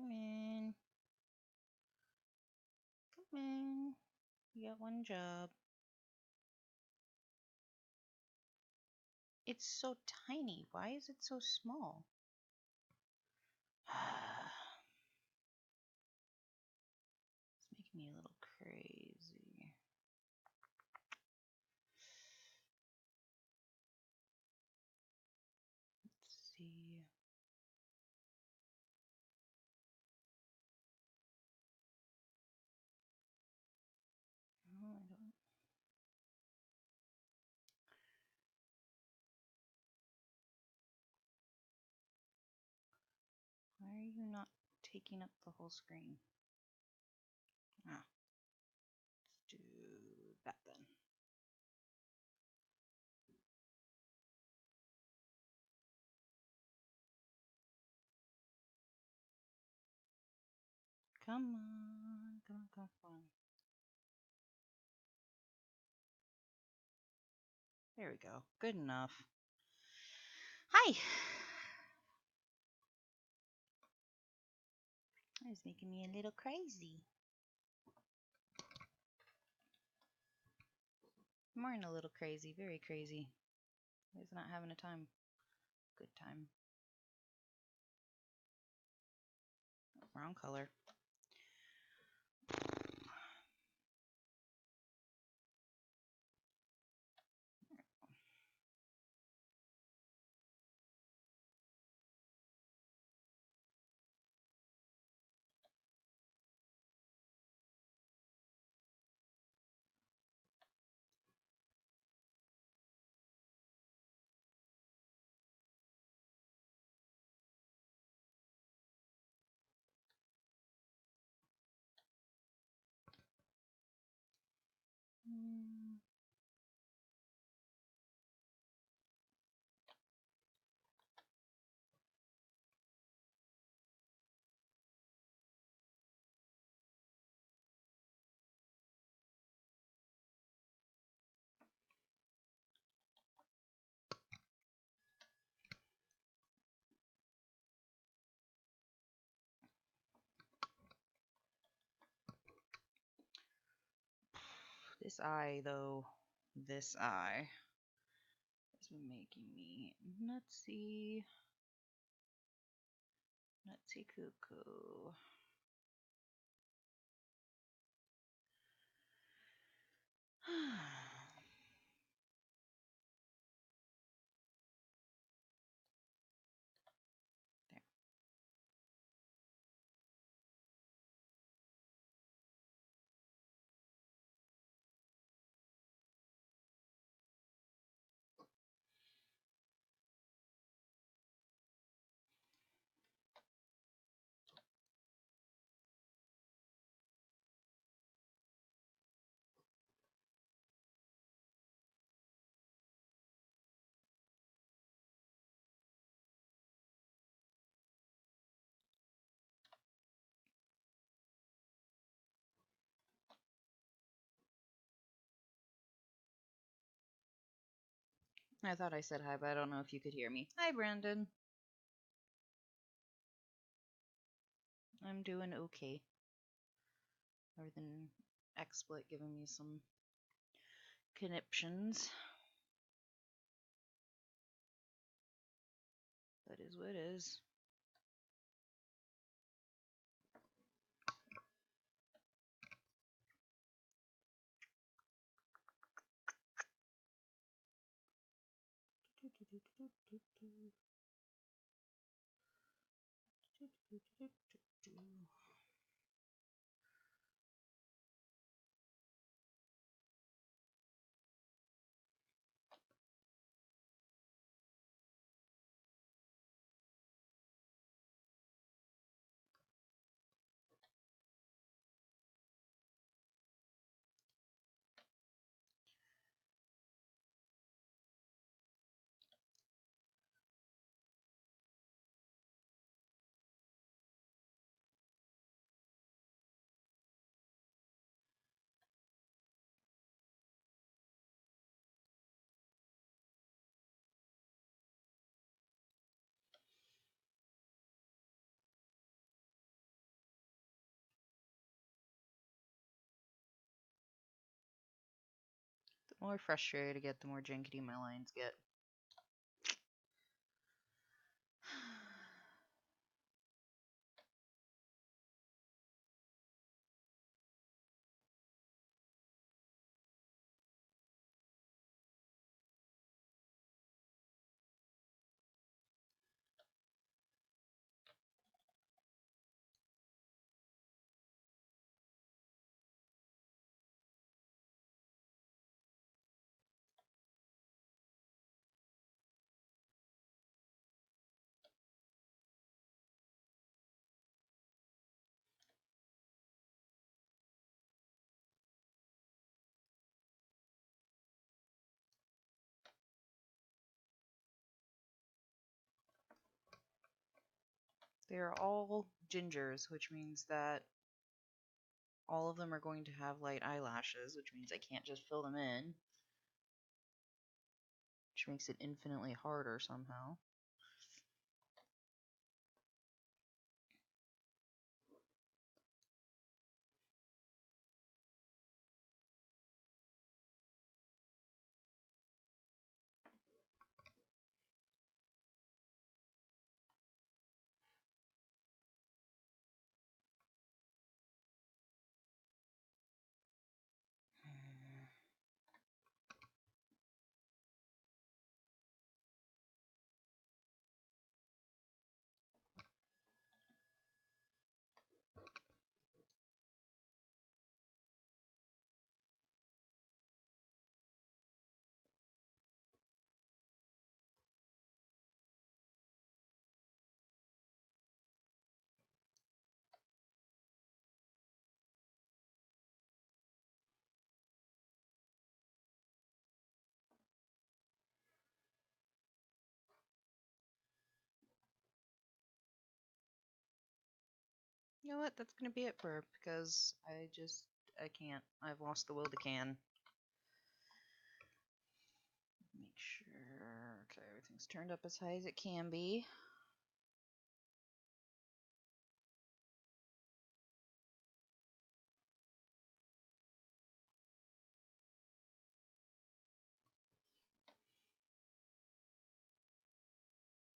Come in. Come in. You got one job. It's so tiny. Why is it so small? It's making me a little crazy. Let's see. Oh, I don't. Why are you not taking up the whole screen? Ah, let's do that then. Come on, come on, come on. There we go. Good enough. Hi! It's making me a little crazy. More than a little crazy, very crazy. He's not having a time. Good time. Wrong color. This eye, though, this eye has been making me nutsy. Nutsy cuckoo. There. I thought I said hi, but I don't know if you could hear me. Hi, Brandon. I'm doing okay. Other than XSplit giving me some conniptions. That is what it is. more frustrated I get, the more jankety my lines get. They are all gingers, which means that all of them are going to have light eyelashes, which means I can't just fill them in, which makes it infinitely harder somehow. You know what? That's gonna be it for because I can't. I've lost the will to can. Make sure. Okay, everything's turned up as high as it can be.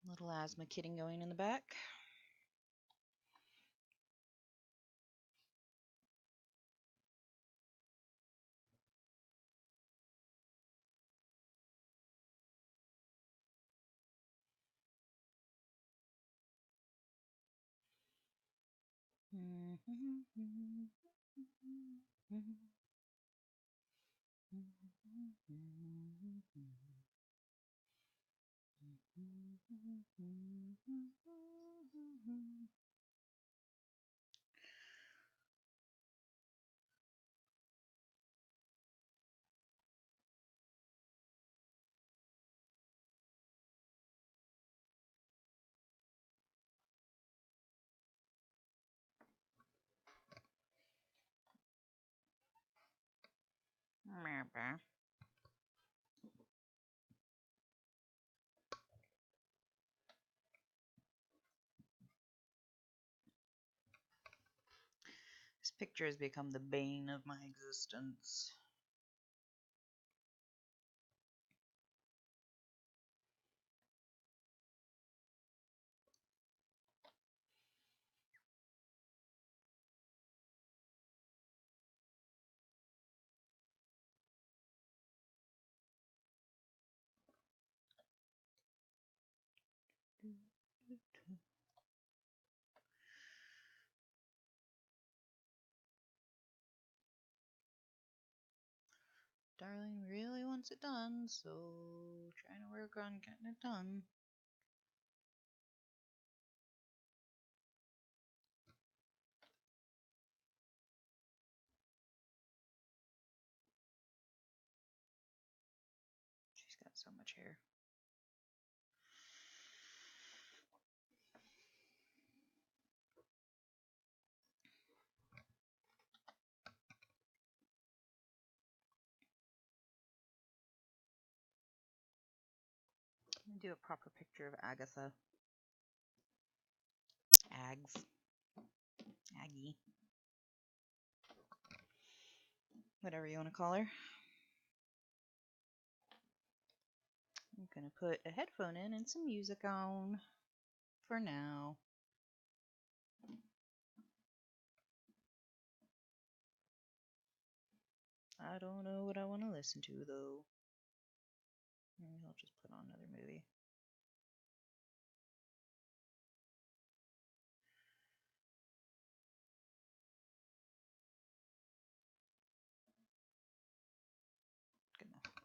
Little asthma kidding going in the back. This picture has become the bane of my existence. Darling really wants it done, so trying to work on getting it done. She's got so much hair. I'm gonna do a proper picture of Agatha. Ags. Aggie. Whatever you want to call her. I'm gonna put a headphone in and some music on for now. I don't know what I want to listen to though. Maybe I'll just put on another movie. Good enough.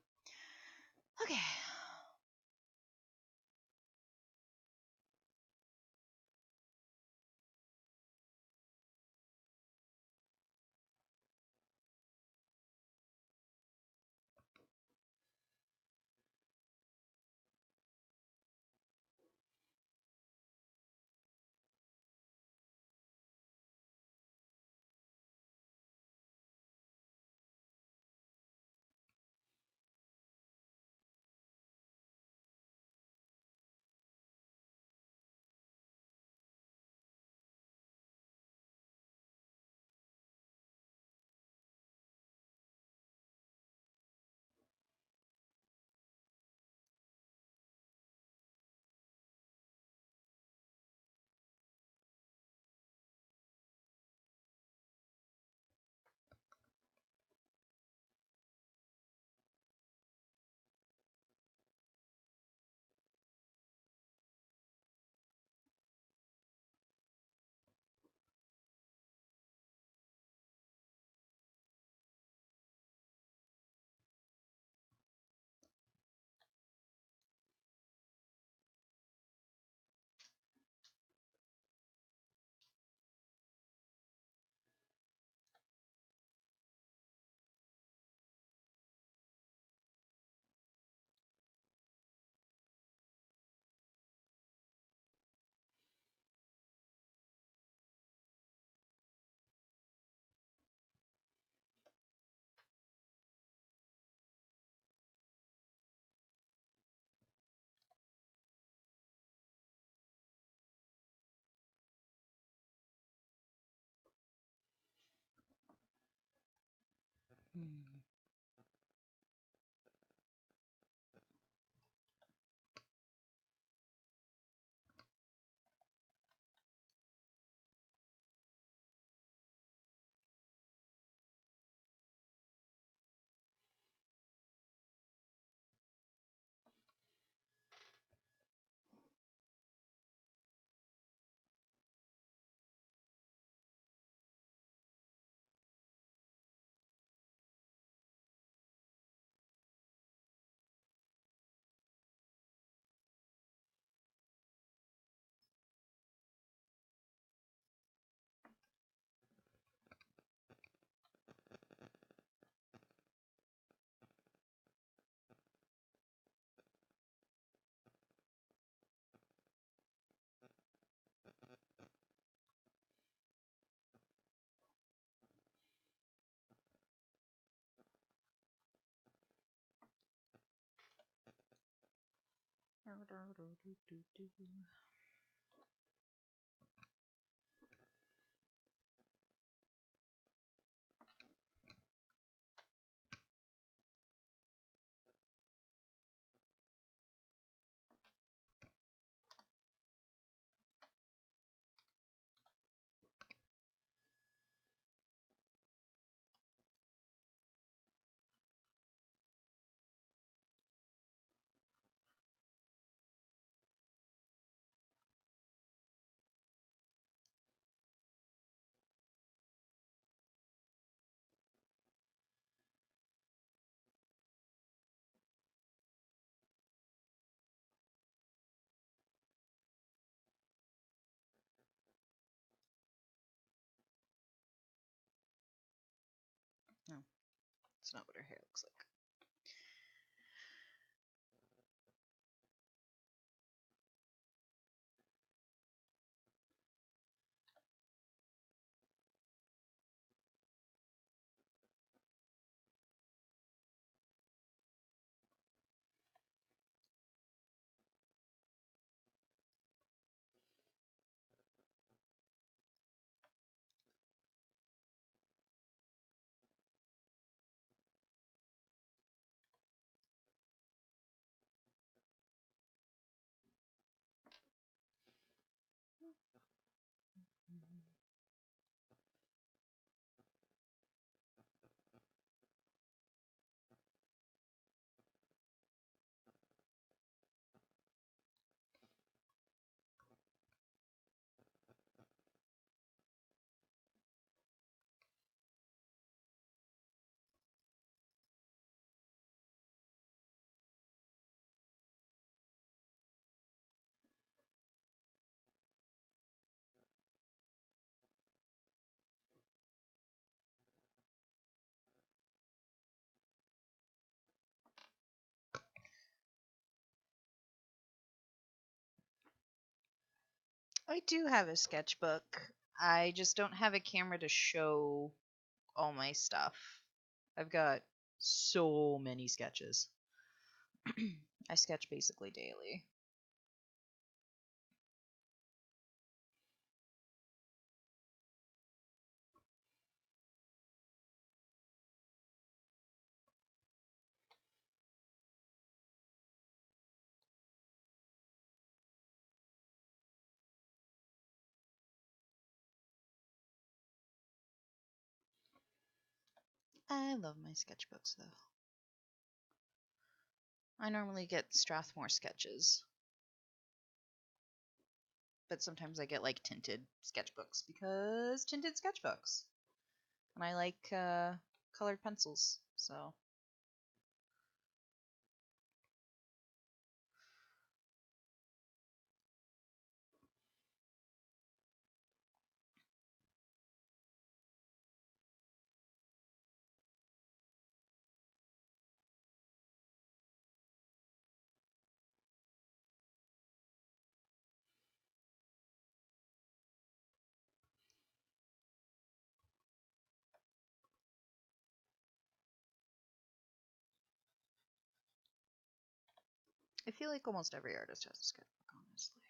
Okay. Hmm. No, it's not what her hair looks like. I do have a sketchbook. I just don't have a camera to show all my stuff. I've got so many sketches. I sketch basically daily. I love my sketchbooks though. I normally get Strathmore sketches, but sometimes I get like tinted sketchbooks because tinted sketchbooks. And I like colored pencils, so. I feel like almost every artist has a sketchbook, honestly.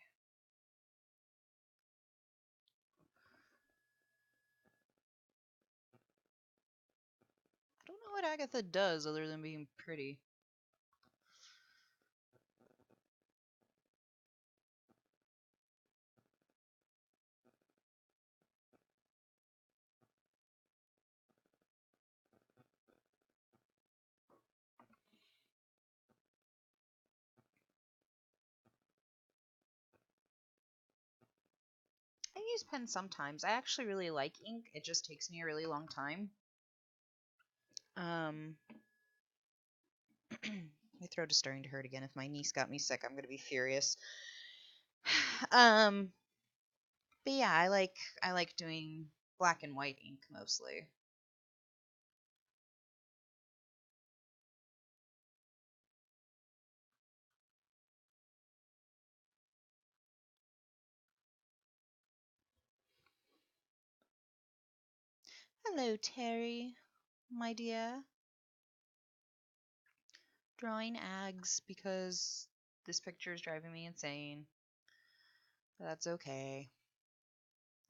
I don't know what Agatha does other than being pretty. I use pen sometimes. I actually really like ink. It just takes me a really long time. My throat is starting to hurt again. If my niece got me sick, I'm gonna be furious. um, but yeah, I like doing black and white ink mostly. Hello, Terry, my dear. Drawing ags because this picture is driving me insane. That's okay.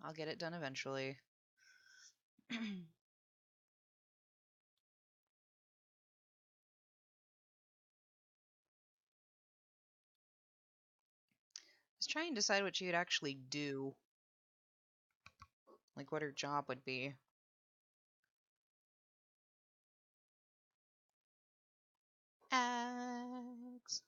I'll get it done eventually. I was trying to decide what she would actually do. Like what her job would be. Ags.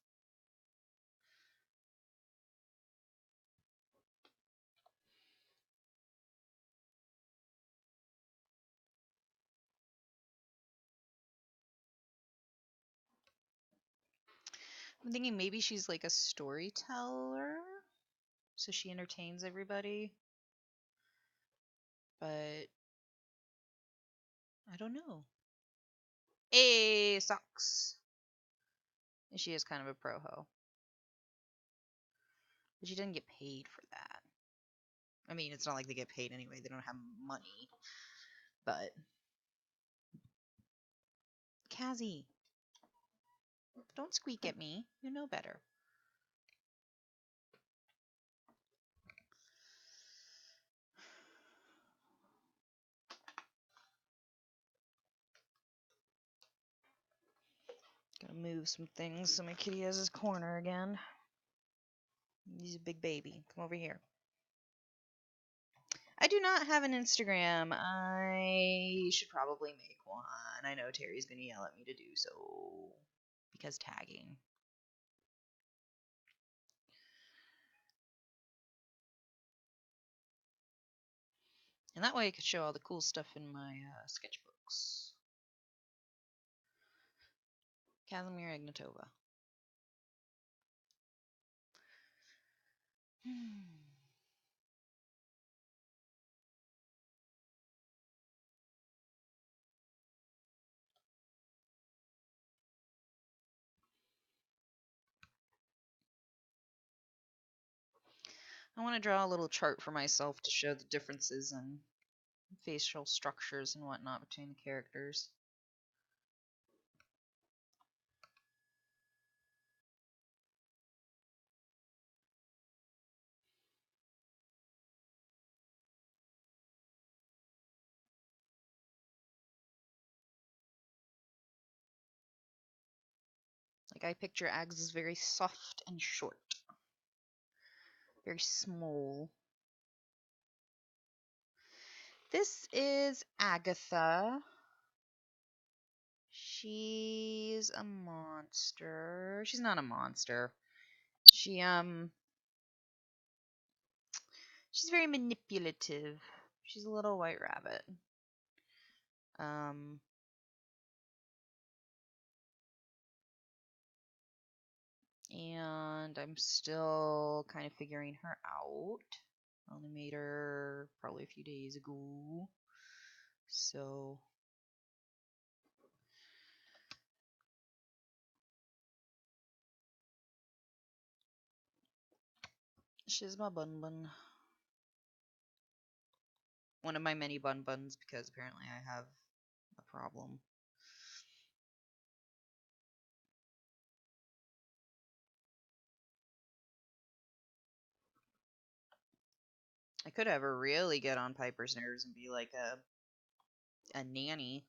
I'm thinking maybe she's like a storyteller. So she entertains everybody. But I don't know. Sucks. She is kind of a pro ho. But she doesn't get paid for that. I mean, it's not like they get paid anyway. They don't have money. But Kazzy, don't squeak at me. You know better. Gotta move some things so my kitty has his corner again. He's a big baby. Come over here. I do not have an Instagram. I should probably make one. I know Terry's gonna yell at me to do so because tagging. And that way I could show all the cool stuff in my sketchbooks. Kazimir Ignatova. I want to draw a little chart for myself to show the differences in facial structures and whatnot between the characters. Like, I picture Ags as very soft and short. Very small. This is Agatha. She's a monster. She's not a monster. She's very manipulative. She's a little white rabbit. Um, and I'm still kind of figuring her out. I only made her probably a few days ago. So she's my bun bun. One of my many bun buns because apparently I have a problem. I could have her really get on Piper's nerves and be like a nanny.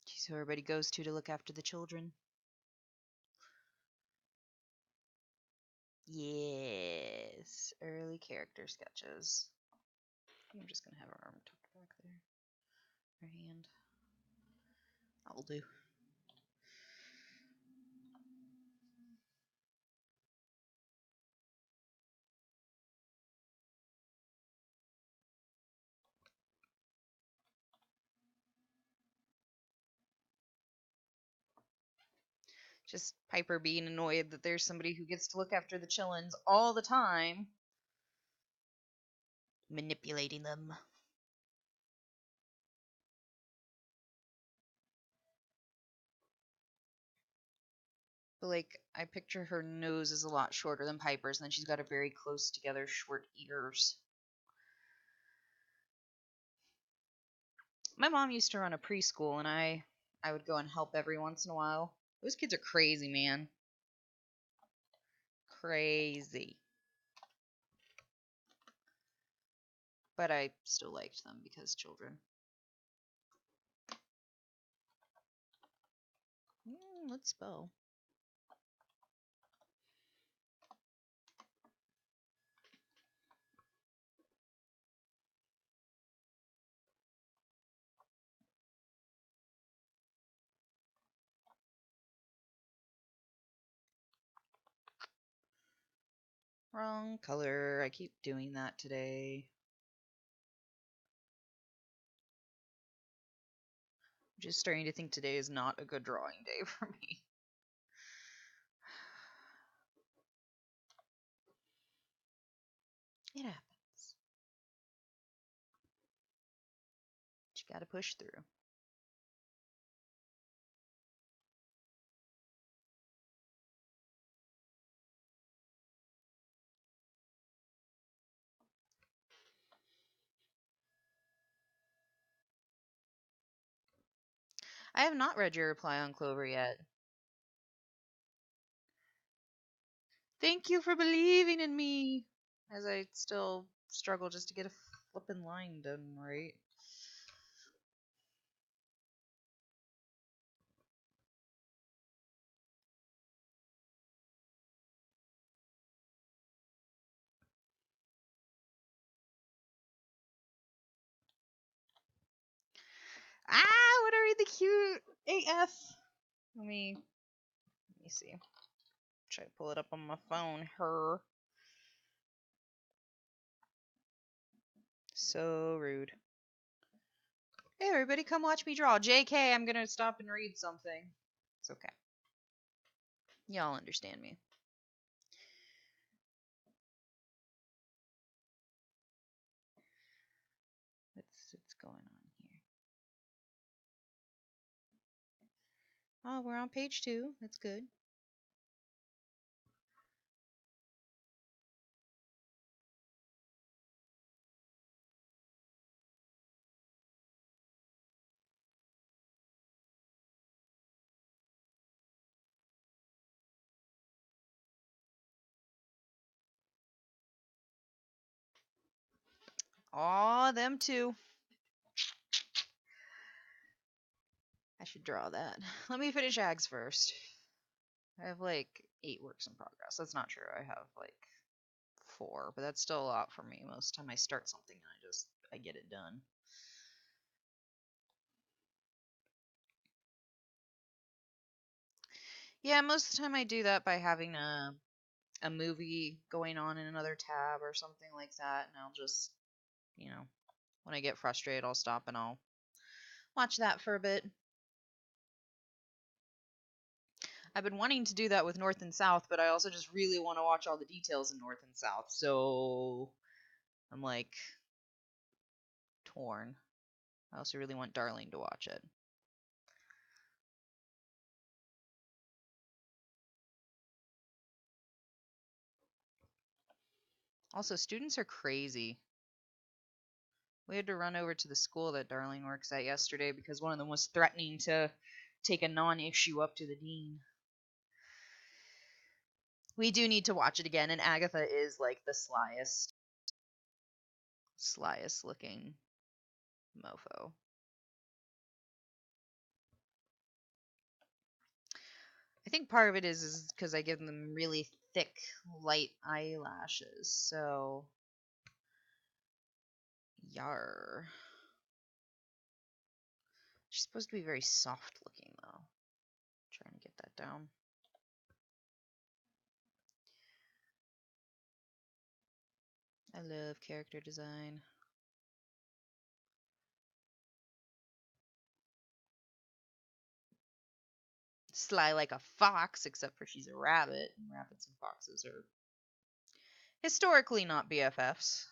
She's who everybody goes to look after the children. Yes, early character sketches. I'm just gonna have her arm tucked back there. Her hand. That'll do. Just Piper being annoyed that there's somebody who gets to look after the chillins all the time. Manipulating them. But, like, I picture her nose is a lot shorter than Piper's, and then she's got a very close together short ears. My mom used to run a preschool, and I would go and help every once in a while. Those kids are crazy, man. Crazy. But I still liked them because children. Let's spell. Wrong color. I keep doing that today. I'm just starting to think today is not a good drawing day for me. It happens. But you gotta push through. I have not read your reply on Clover yet. Thank you for believing in me, as I still struggle just to get a flippin' line done right. Ah, what are the cute AF? Let me see. Try to pull it up on my phone. Her. So rude. Hey, everybody, come watch me draw. JK, I'm gonna stop and read something. It's okay. Y'all understand me. What's going on here? Oh, we're on page 2. That's good. Aw, them too. I should draw that. Let me finish Ags first. I have like 8 works in progress. That's not true. I have like 4, but that's still a lot for me. Most of the time I start something and I get it done. Yeah, most of the time I do that by having a movie going on in another tab or something like that, and I'll just, when I get frustrated, I'll stop and I'll watch that for a bit. I've been wanting to do that with North and South, but I also just really want to watch all the details in North and South, so I'm like torn. I also really want Darling to watch it. Also, students are crazy. We had to run over to the school that Darling works at yesterday because one of them was threatening to take a non-issue up to the dean. We do need to watch it again, and Agatha is like the slyest looking mofo. I think part of it is because I give them really thick, light eyelashes, so yar. She's supposed to be very soft looking, though. Trying to get that down. I love character design. Sly like a fox, except for she's a rabbit, and rabbits and foxes are historically not BFFs.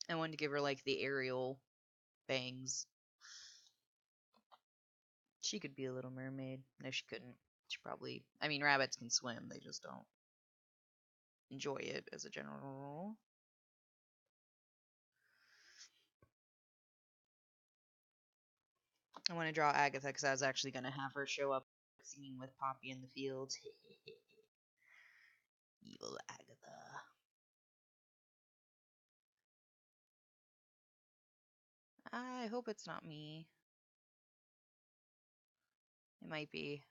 I wanted to give her like the Ariel bangs. She could be a little mermaid. No, she couldn't. She probably. I mean, rabbits can swim, they just don't enjoy it as a general rule. I want to draw Agatha because I was actually going to have her show up singing with Poppy in the fields. Evil Agatha. I hope it's not me. It might be.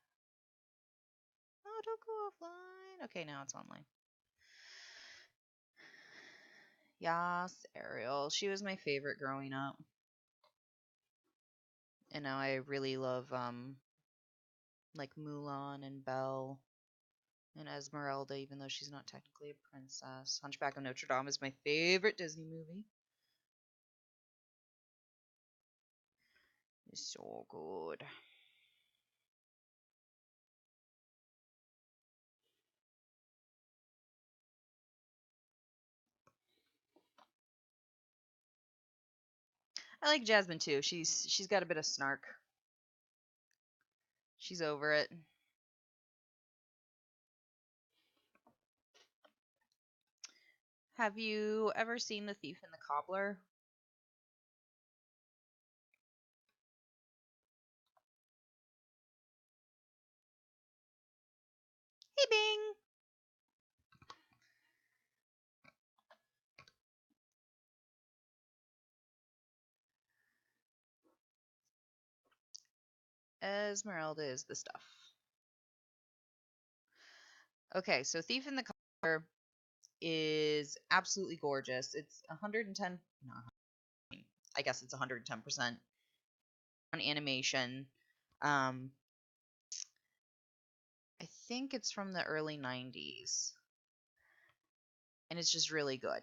Oh, don't go offline. Okay, now it's online. Yas, Ariel. She was my favorite growing up. And now I really love like Mulan and Belle and Esmeralda, even though she's not technically a princess. Hunchback of Notre Dame is my favorite Disney movie. It's so good. I like Jasmine too. She's got a bit of snark. She's over it. Have you ever seen The Thief and the Cobbler? Hey, Bing! Esmeralda is the stuff. Okay, so Thief and the Cobbler is absolutely gorgeous. It's 110, no, I guess it's 110% on animation. I think it's from the early 90s. And it's just really good.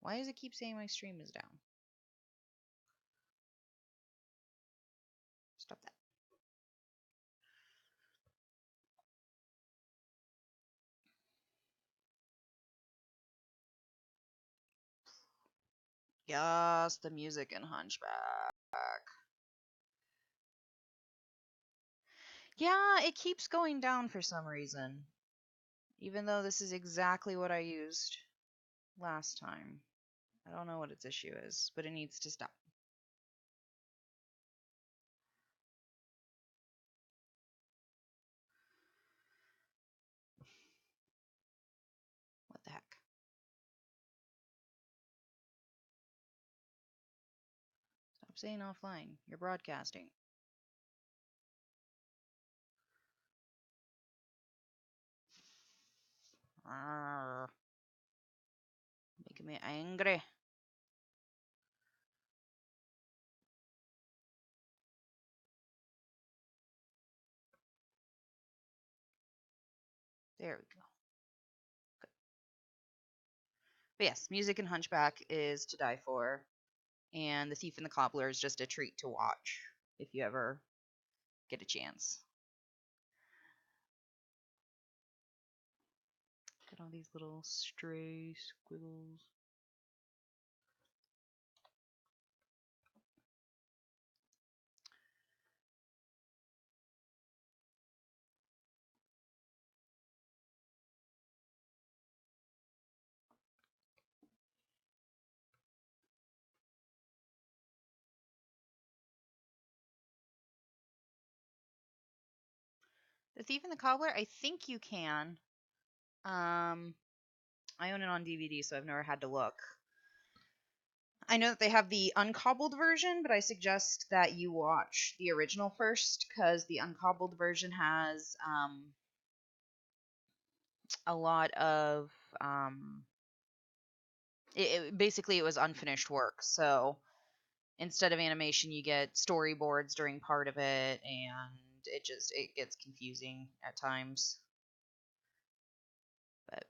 Why does it keep saying my stream is down? Stop that. Yes, the music in Hunchback. Yeah, it keeps going down for some reason. Even though this is exactly what I used last time. I don't know what its issue is, but it needs to stop. saying offline. You're broadcasting. Arrgh. Making me angry. There we go. Good. But yes, music in Hunchback is to die for, and The Thief and the Cobbler is just a treat to watch if you ever get a chance. Got all these little stray squiggles. The Thief and the Cobbler, I think you can. I own it on DVD, so I've never had to look. I know that they have the uncobbled version, but I suggest that you watch the original first, because the uncobbled version has a lot of basically it was unfinished work. So instead of animation, you get storyboards during part of it, and it gets confusing at times. But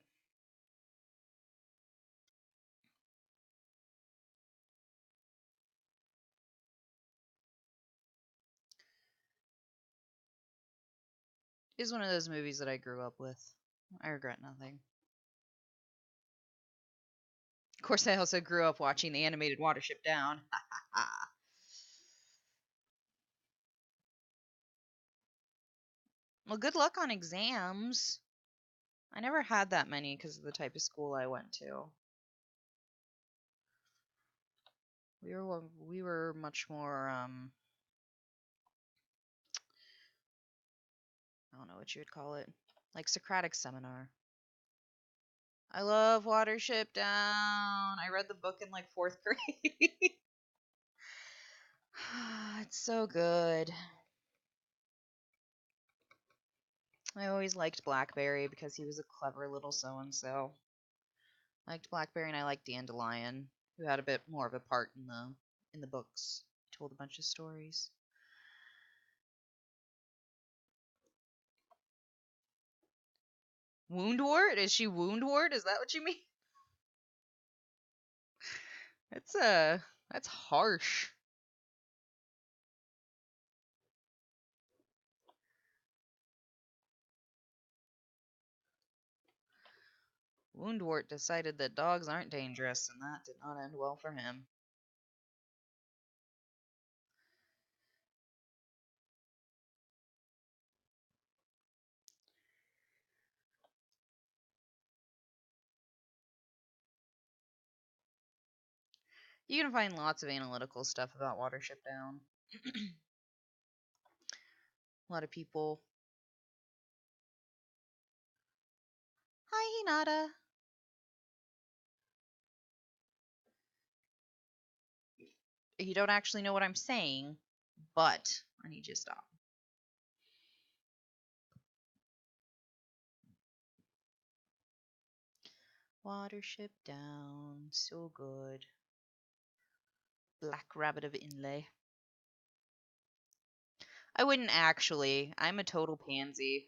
it's one of those movies that I grew up with. I regret nothing. Of course, I also grew up watching the animated Watership Down. Well, good luck on exams. I never had that many because of the type of school I went to. We were much more I don't know what you would call it, like Socratic seminar. I love Watership Down. I read the book in like 4th grade. It's so good. I always liked Blackberry because he was a clever little so-and-so. I liked Blackberry and I liked Dandelion, who had a bit more of a part in the books. He told a bunch of stories. Woundwort? Is she Woundwort? Is that what you mean? That's harsh. Woundwort decided that dogs aren't dangerous, and that did not end well for him. You can find lots of analytical stuff about Watership Down. A lot of people. Hi, Hinata. You don't actually know what I'm saying, but I need you to stop. Watership Down, so good. Black Rabbit of Inlay. I wouldn't actually. I'm a total pansy.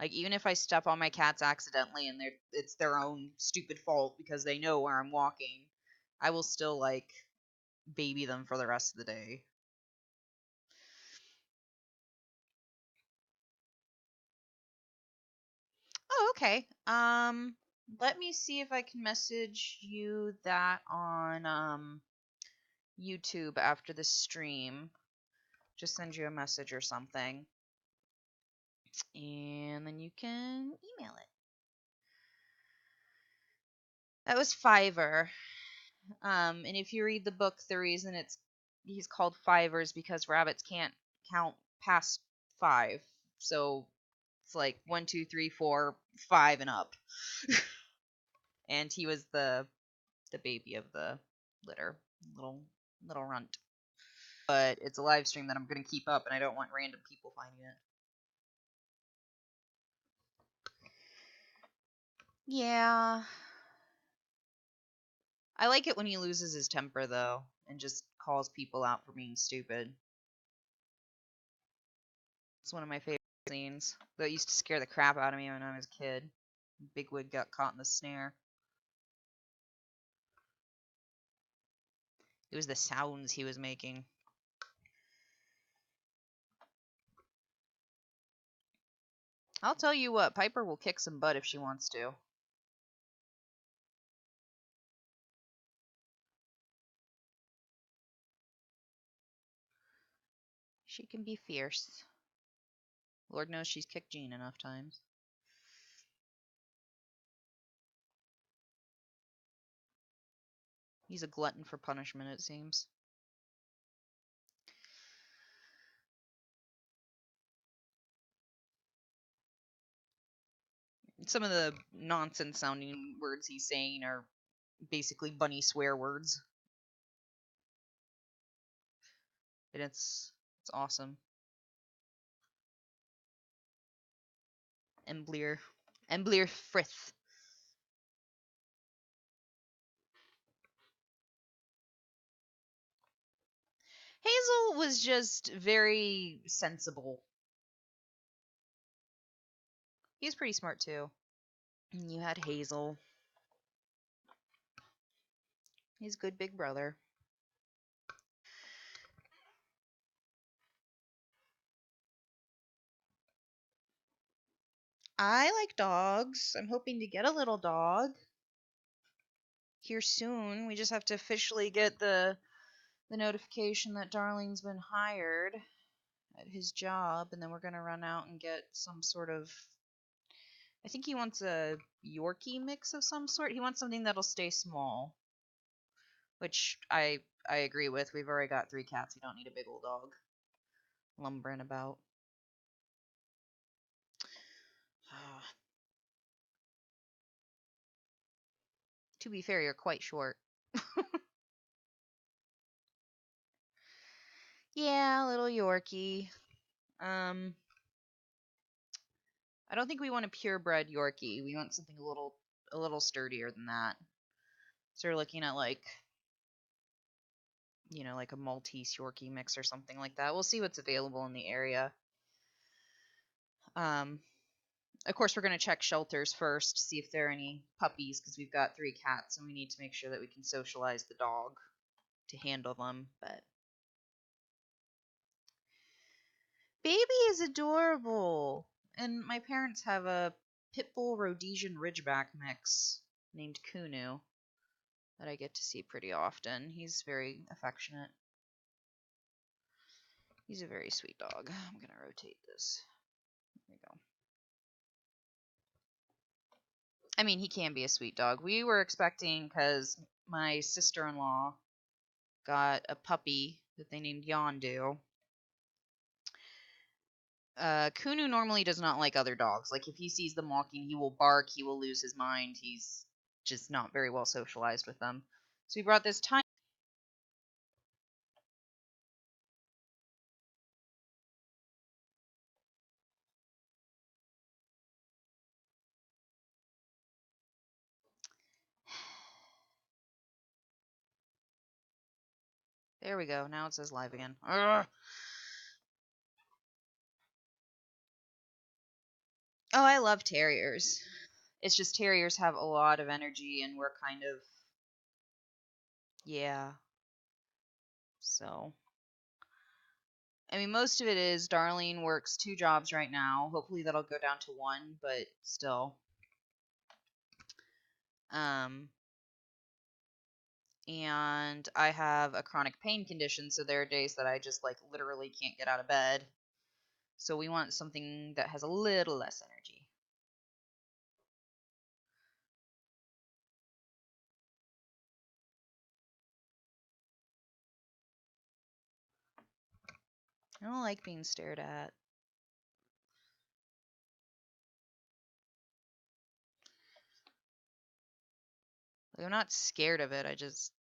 Like, even if I step on my cats accidentally and it's their own stupid fault because they know where I'm walking, I will still, like, baby them for the rest of the day. Oh, okay. Let me see if I can message you that on YouTube after the stream. Just send you a message or something. And then you can email it. That was Fiverr. And if you read the book, the reason he's called Fiverr is because rabbits can't count past 5. So it's like 1, 2, 3, 4, 5 and up. And he was the baby of the litter. Little Little runt. But it's a live stream that I'm going to keep up, and I don't want random people finding it. Yeah. I like it when he loses his temper, though, and just calls people out for being stupid. It's one of my favorite scenes. That used to scare the crap out of me when I was a kid. Bigwig got caught in the snare. It was the sounds he was making. I'll tell you what, Piper will kick some butt if she wants to. She can be fierce. Lord knows she's kicked Jean enough times. He's a glutton for punishment, it seems. Some of the nonsense sounding words he's saying are basically bunny swear words. And it's awesome. Emblier Frith. Hazel was just very sensible. He's pretty smart too. And you had Hazel. He's good big brother. I like dogs. I'm hoping to get a little dog here soon. We just have to officially get the notification that Darling's been hired at his job, and then we're gonna run out and get some sort of. I think he wants a Yorkie mix of some sort. He wants something that'll stay small, which I agree with. We've already got 3 cats. You don't need a big old dog lumbering about. To be fair, you're quite short. Yeah, little Yorkie. I don't think we want a purebred Yorkie. We want something a little sturdier than that. So we're looking at like like a Maltese Yorkie mix or something like that. We'll see what's available in the area. Of course, we're going to check shelters first, see if there are any puppies, because we've got 3 cats, and we need to make sure that we can socialize the dog to handle them. But Baby is adorable, and my parents have a Pitbull Rhodesian Ridgeback mix named Kunu that I get to see pretty often. He's very affectionate. He's a very sweet dog. I'm going to rotate this. There we go. I mean, he can be a sweet dog. We were expecting, because my sister-in-law got a puppy that they named Yondu. Kunu normally does not like other dogs. Like, if he sees them walking, he will bark, he will lose his mind. He's just not very well socialized with them. So we brought this tiny. There we go. Now it says live again. Ugh. Oh, I love terriers. It's just terriers have a lot of energy, and we're kind of. Yeah. So. I mean, most of it is Darlene works 2 jobs right now. Hopefully that'll go down to 1, but still. And I have a chronic pain condition, so there are days that I just like literally can't get out of bed. So we want something that has a little less energy. I don't like being stared at. Like, I'm not scared of it. I just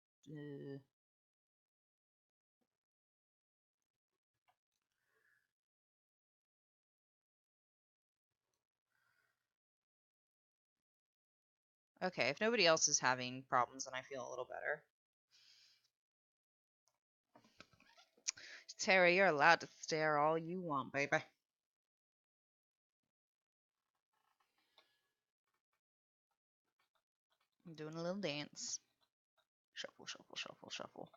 Okay, if nobody else is having problems, then I feel a little better. Terry, you're allowed to stare all you want, baby. I'm doing a little dance. Shuffle, shuffle, shuffle, shuffle.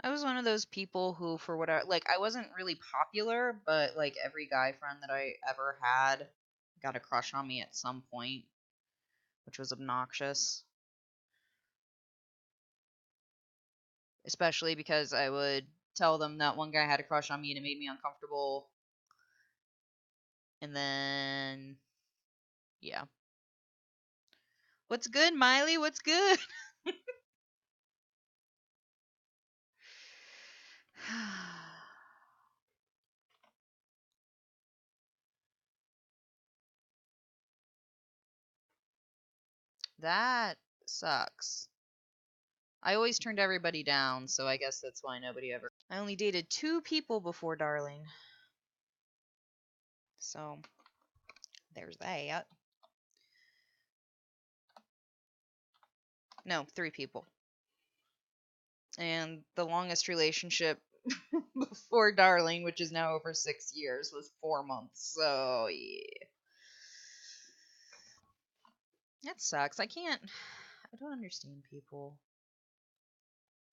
I was one of those people who, for whatever, like, I wasn't really popular, but, like, every guy friend that I ever had got a crush on me at some point, which was obnoxious. Especially because I would tell them that one guy had a crush on me and it made me uncomfortable. And then, yeah. What's good, Miley? What's good? That sucks. I always turned everybody down, so I guess that's why nobody ever. I only dated 2 people before Darling. So, there's that. No, 3 people. And the longest relationship before Darling, which is now over 6 years, was 4 months. So, yeah. That sucks. I don't understand people.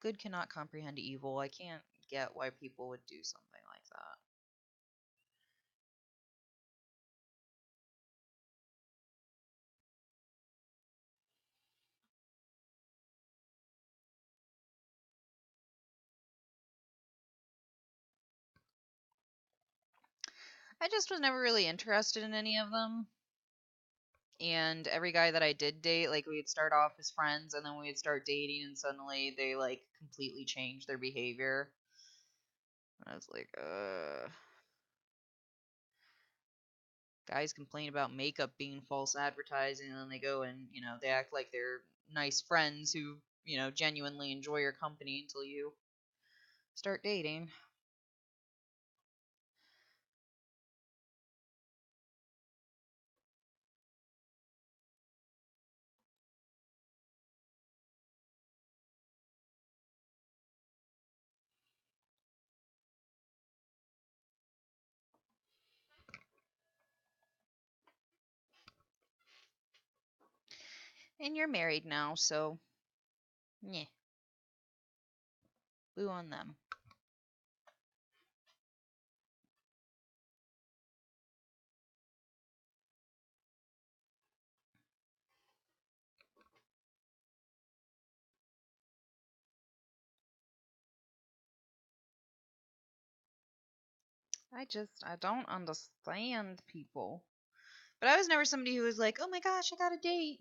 Good cannot comprehend evil. I can't get why people would do something like that. I just was never really interested in any of them. And every guy that I did date, like, we'd start off as friends and then we'd start dating and suddenly they, like, completely changed their behavior. And I was like, guys complain about makeup being false advertising and then they go and, they act like they're nice friends who, genuinely enjoy your company until you start dating. And you're married now, so, yeah. Boo on them. I don't understand people. But I was never somebody who was like, oh my gosh, I got a date.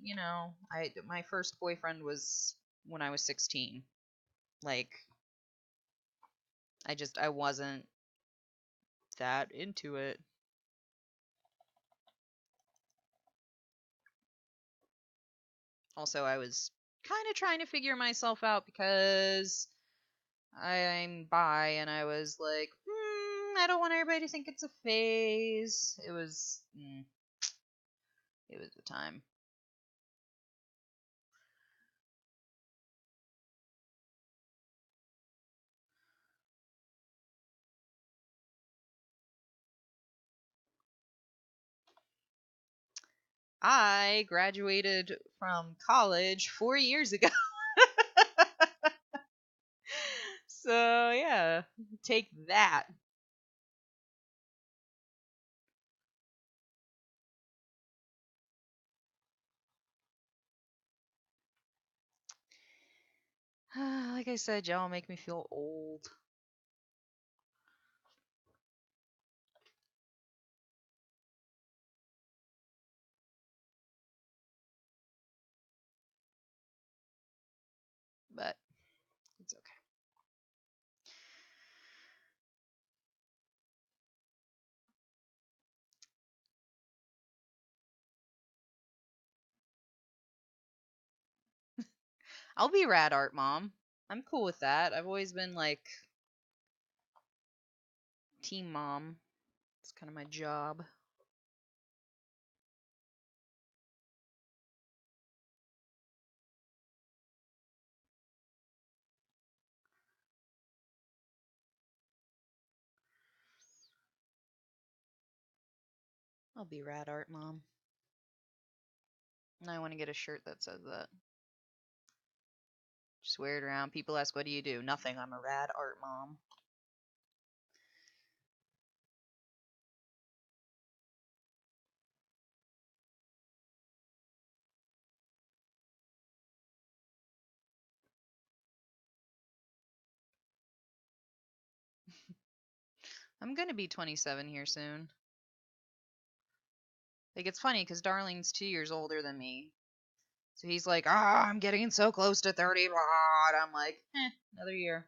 My first boyfriend was when I was 16. Like, I wasn't that into it. Also, I was kind of trying to figure myself out because I'm bi, and I was like, I don't want everybody to think it's a phase. It was the time. I graduated from college 4 years ago. So, yeah, take that. Like I said, y'all make me feel old. But it's okay. I'll be rad art mom. I'm cool with that. I've always been like team mom. It's kind of my job. I'll be rad art mom. And I want to get a shirt that says that. Just wear it around. People ask, what do you do? Nothing. I'm a rad art mom. I'm going to be 27 here soon. Like, it's funny because Darling's 2 years older than me. So he's like, I'm getting so close to 30. Blah. And I'm like, another year.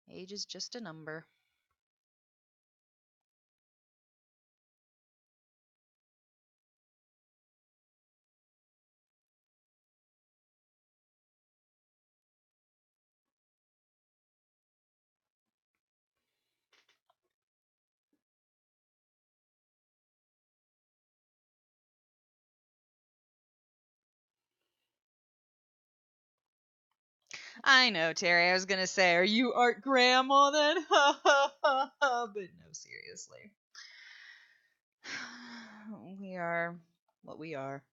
Age is just a number. I know, Terry. I was going to say, are you art grandma then? But no, seriously. We are what we are.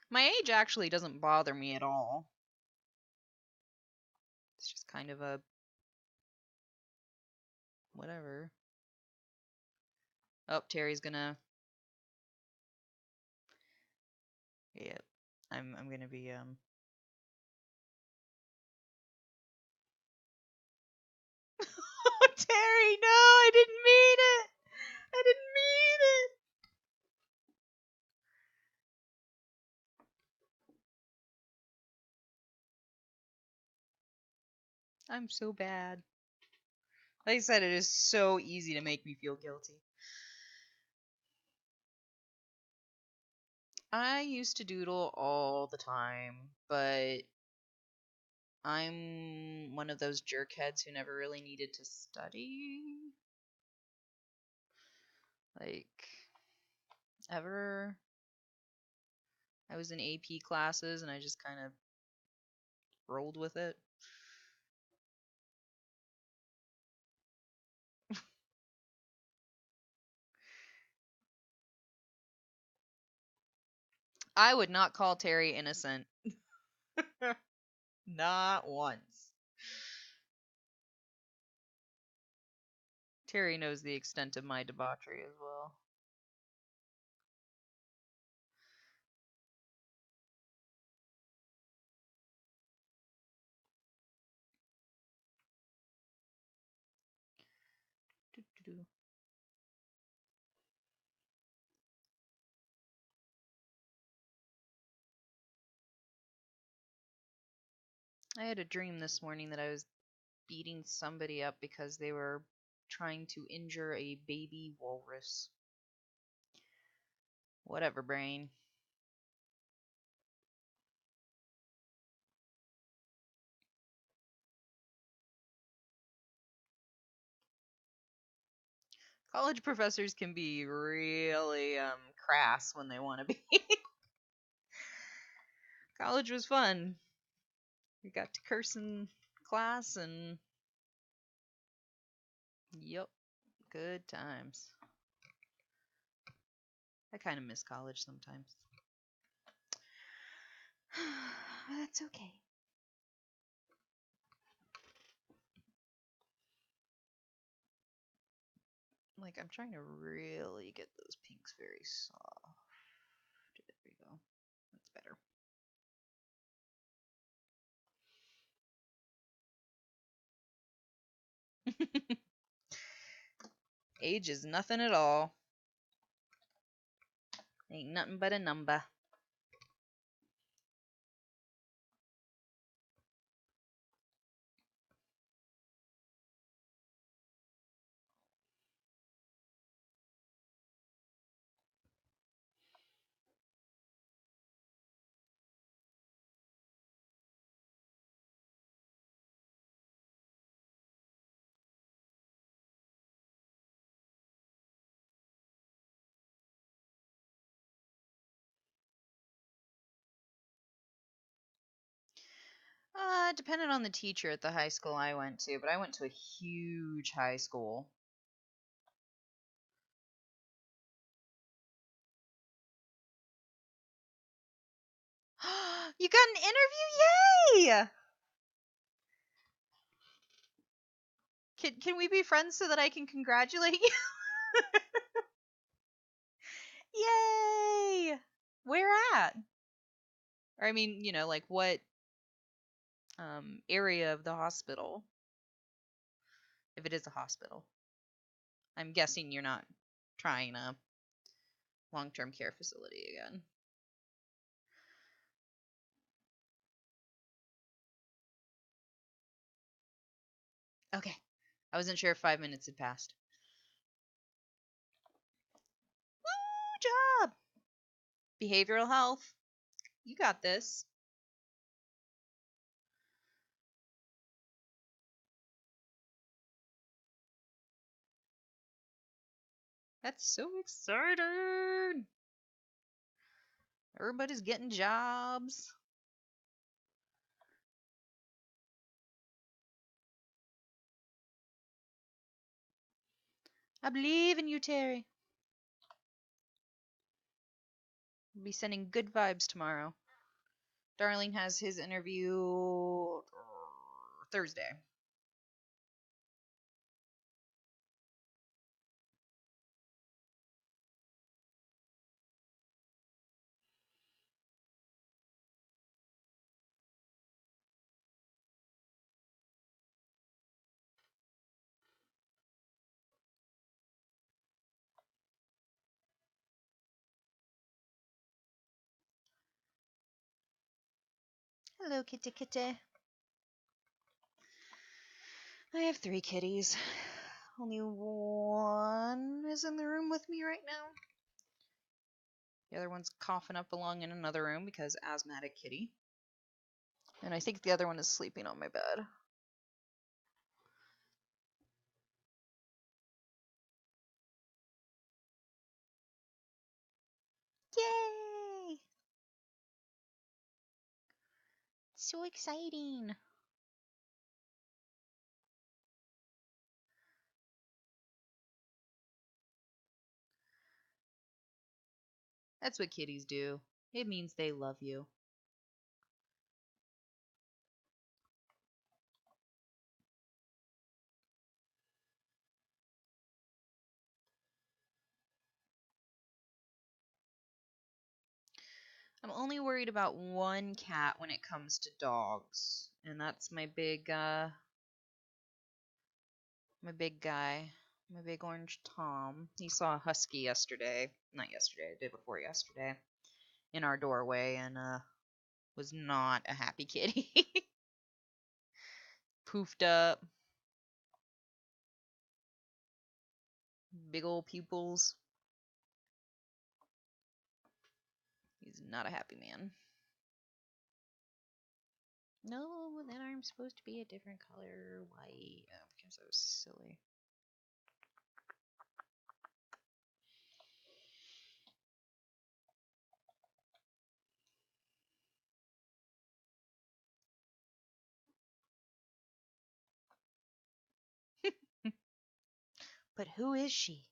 My age actually doesn't bother me at all. It's just kind of a whatever. Oh, Terry's gonna. Yep, I'm gonna be Oh, Terry, no, I didn't mean it. I didn't mean it. I'm so bad. Like I said, it is so easy to make me feel guilty. I used to doodle all the time, but I'm one of those jerkheads who never really needed to study. Like, ever. I was in AP classes and I just kind of rolled with it. I would not call Terry innocent. Not once. Terry knows the extent of my debauchery as well. Doo-doo-doo. I had a dream this morning that I was beating somebody up because they were trying to injure a baby walrus. Whatever, brain. College professors can be really crass when they want to be. College was fun. We got to curse in class and yep, good times. I kind of miss college sometimes. That's okay. Like, I'm trying to really get those pinks very soft. There we go. That's better. Age is nothing at all. Ain't nothing but a number. It depended on the teacher at the high school I went to, but I went to a huge high school. You got an interview? Yay! Can we be friends so that I can congratulate you? Yay! Where at? Or I mean, like what area of the hospital? If it is a hospital. I'm guessing you're not trying a long-term care facility again. Okay. I wasn't sure if 5 minutes had passed. Woo, job! Behavioral health. You got this. That's so exciting. Everybody's getting jobs. I believe in you, Terry. We'll be sending good vibes tomorrow. Darling has his interview Thursday. Hello, kitty kitty. I have 3 kitties. Only one is in the room with me right now. The other one's coughing up along in another room because asthmatic kitty. And I think the other one is sleeping on my bed. Yay! So exciting. That's what kitties do. It means they love you. I'm only worried about one cat when it comes to dogs, and that's my big guy, my big orange Tom. He saw a husky yesterday, not yesterday, the day before yesterday, in our doorway, and was not a happy kitty. Poofed up, big old pupils. He's not a happy man. No, that arm's supposed to be a different color, white. Oh, because I was silly. But who is she?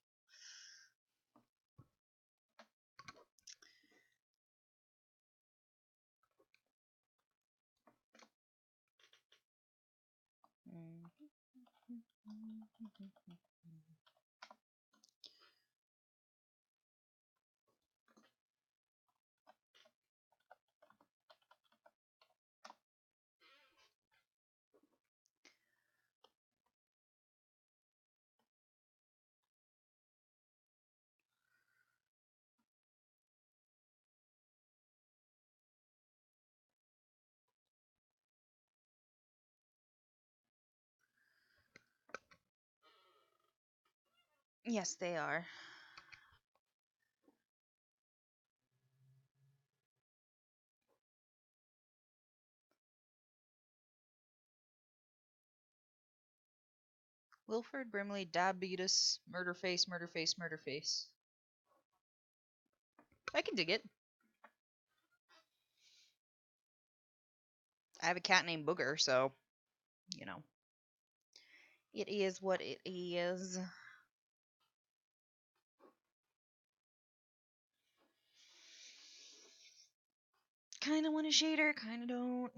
Yes, they are. Wilford Brimley, diabetes, murder face, murder face, murder face. I can dig it. I have a cat named Booger, so, you know, it is what it is. Kind of want a shader, kind of don't.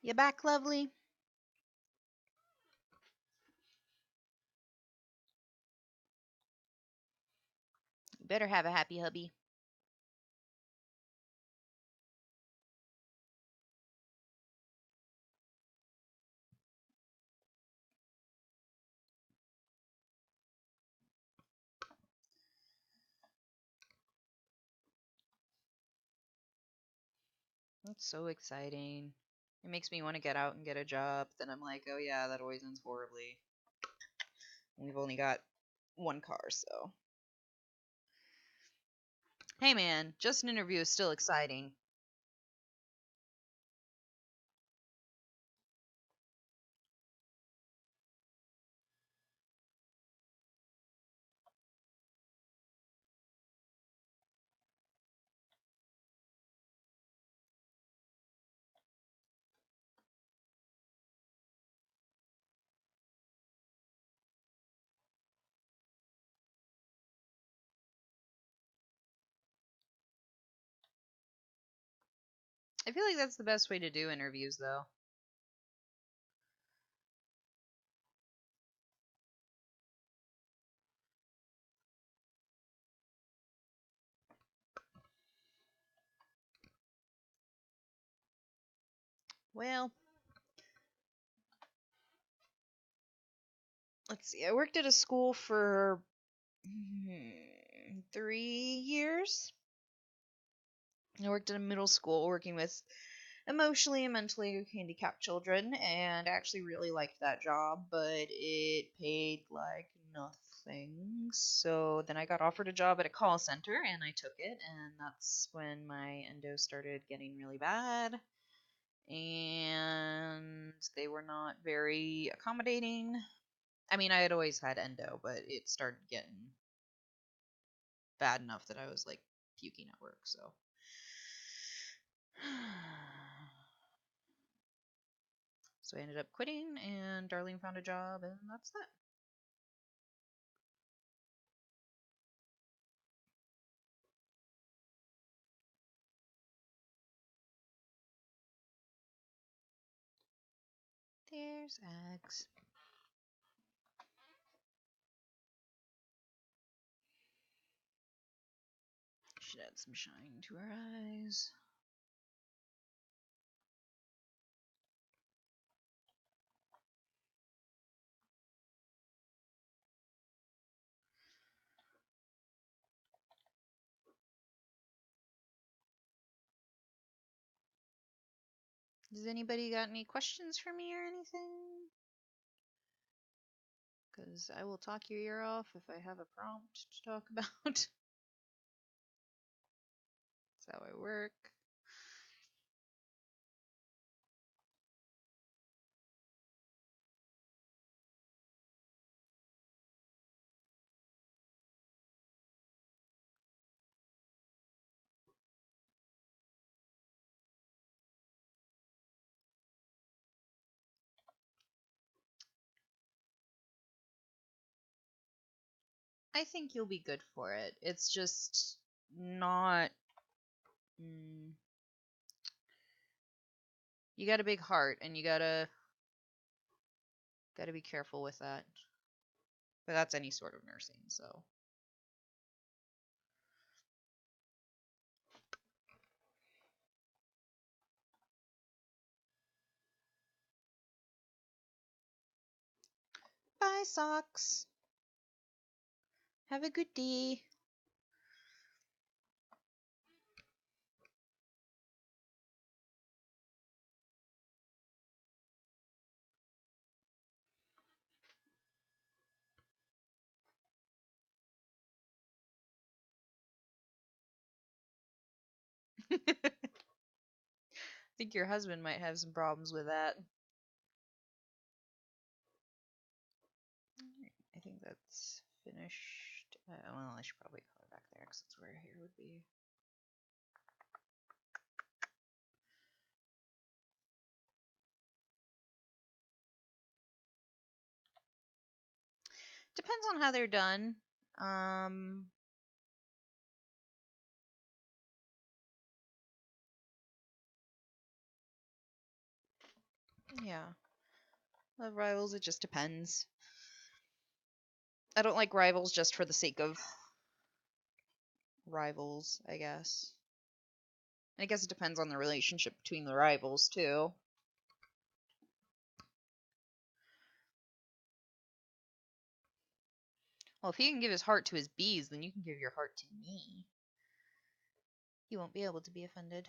You back, lovely? You better have a happy hubby. That's so exciting. It makes me want to get out and get a job. Then I'm like, oh yeah, that always ends horribly. We've only got one car, so. Hey man, just an interview is still exciting. I feel like that's the best way to do interviews, though. Well, let's see. I worked at a school for 3 years. I worked at a middle school working with emotionally and mentally handicapped children, and I actually really liked that job, but it paid like nothing. So then I got offered a job at a call center, and I took it, and that's when my endo started getting really bad. And they were not very accommodating. I mean, I had always had endo, but it started getting bad enough that I was like puking at work, so. So I ended up quitting, and Darlene found a job, and that's that. There's Axe. Should add some shine to her eyes. Does anybody got any questions for me or anything? Because I will talk your ear off if I have a prompt to talk about. That's how I work. I think you'll be good for it. It's just not. Mm, you got a big heart, and you gotta be careful with that. But that's any sort of nursing, so. Bye, socks. Have a good day. I think your husband might have some problems with that. I think that's finished. Well, I should probably color back there. because that's where here would be. Depends on how they're done. Yeah. Love Rivals, it just depends. I don't like Rivals just for the sake of rivals, I guess. And I guess it depends on the relationship between the rivals, too. Well, if he can give his heart to his bees, then you can give your heart to me. He won't be able to be offended.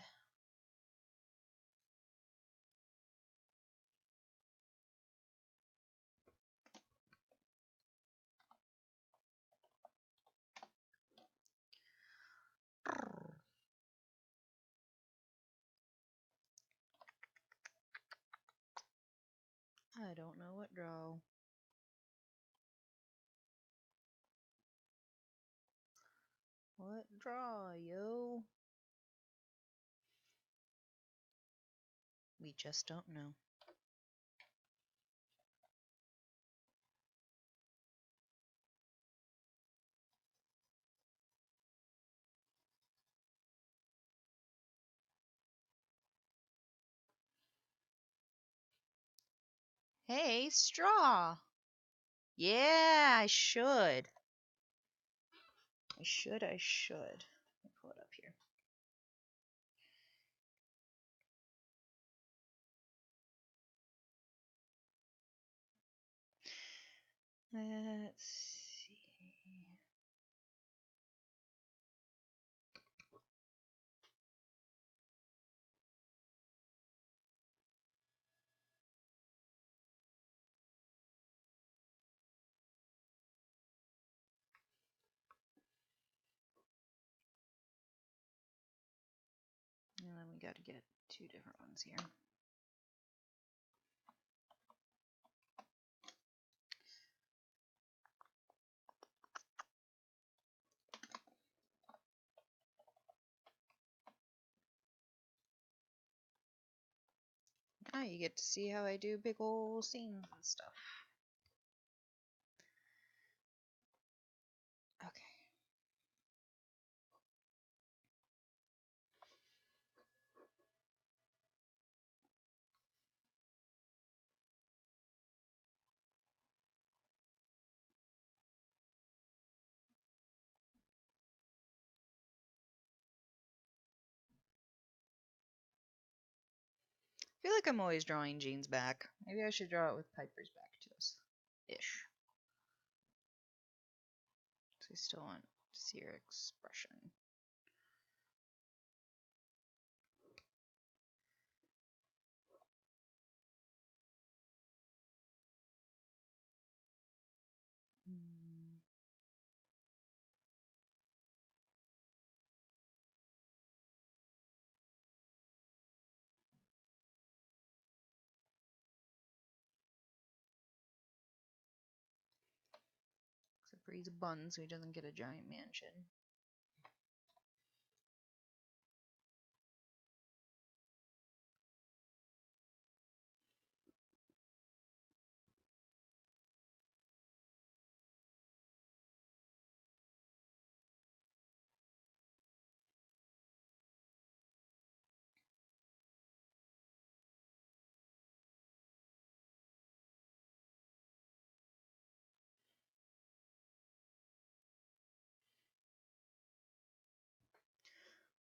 I don't know what draw. What draw, yo? We just don't know. Hey, straw! Yeah, I should. I should. Let me pull it up here. Let's see. And then we gotta get two different ones here. Now you get to see how I do big ol' scenes and stuff. Okay. I feel like I'm always drawing Jean's back. Maybe I should draw it with Piper's back to us. Ish. So I still want to see her expression. Except for he's a bun, so he doesn't get a giant mansion.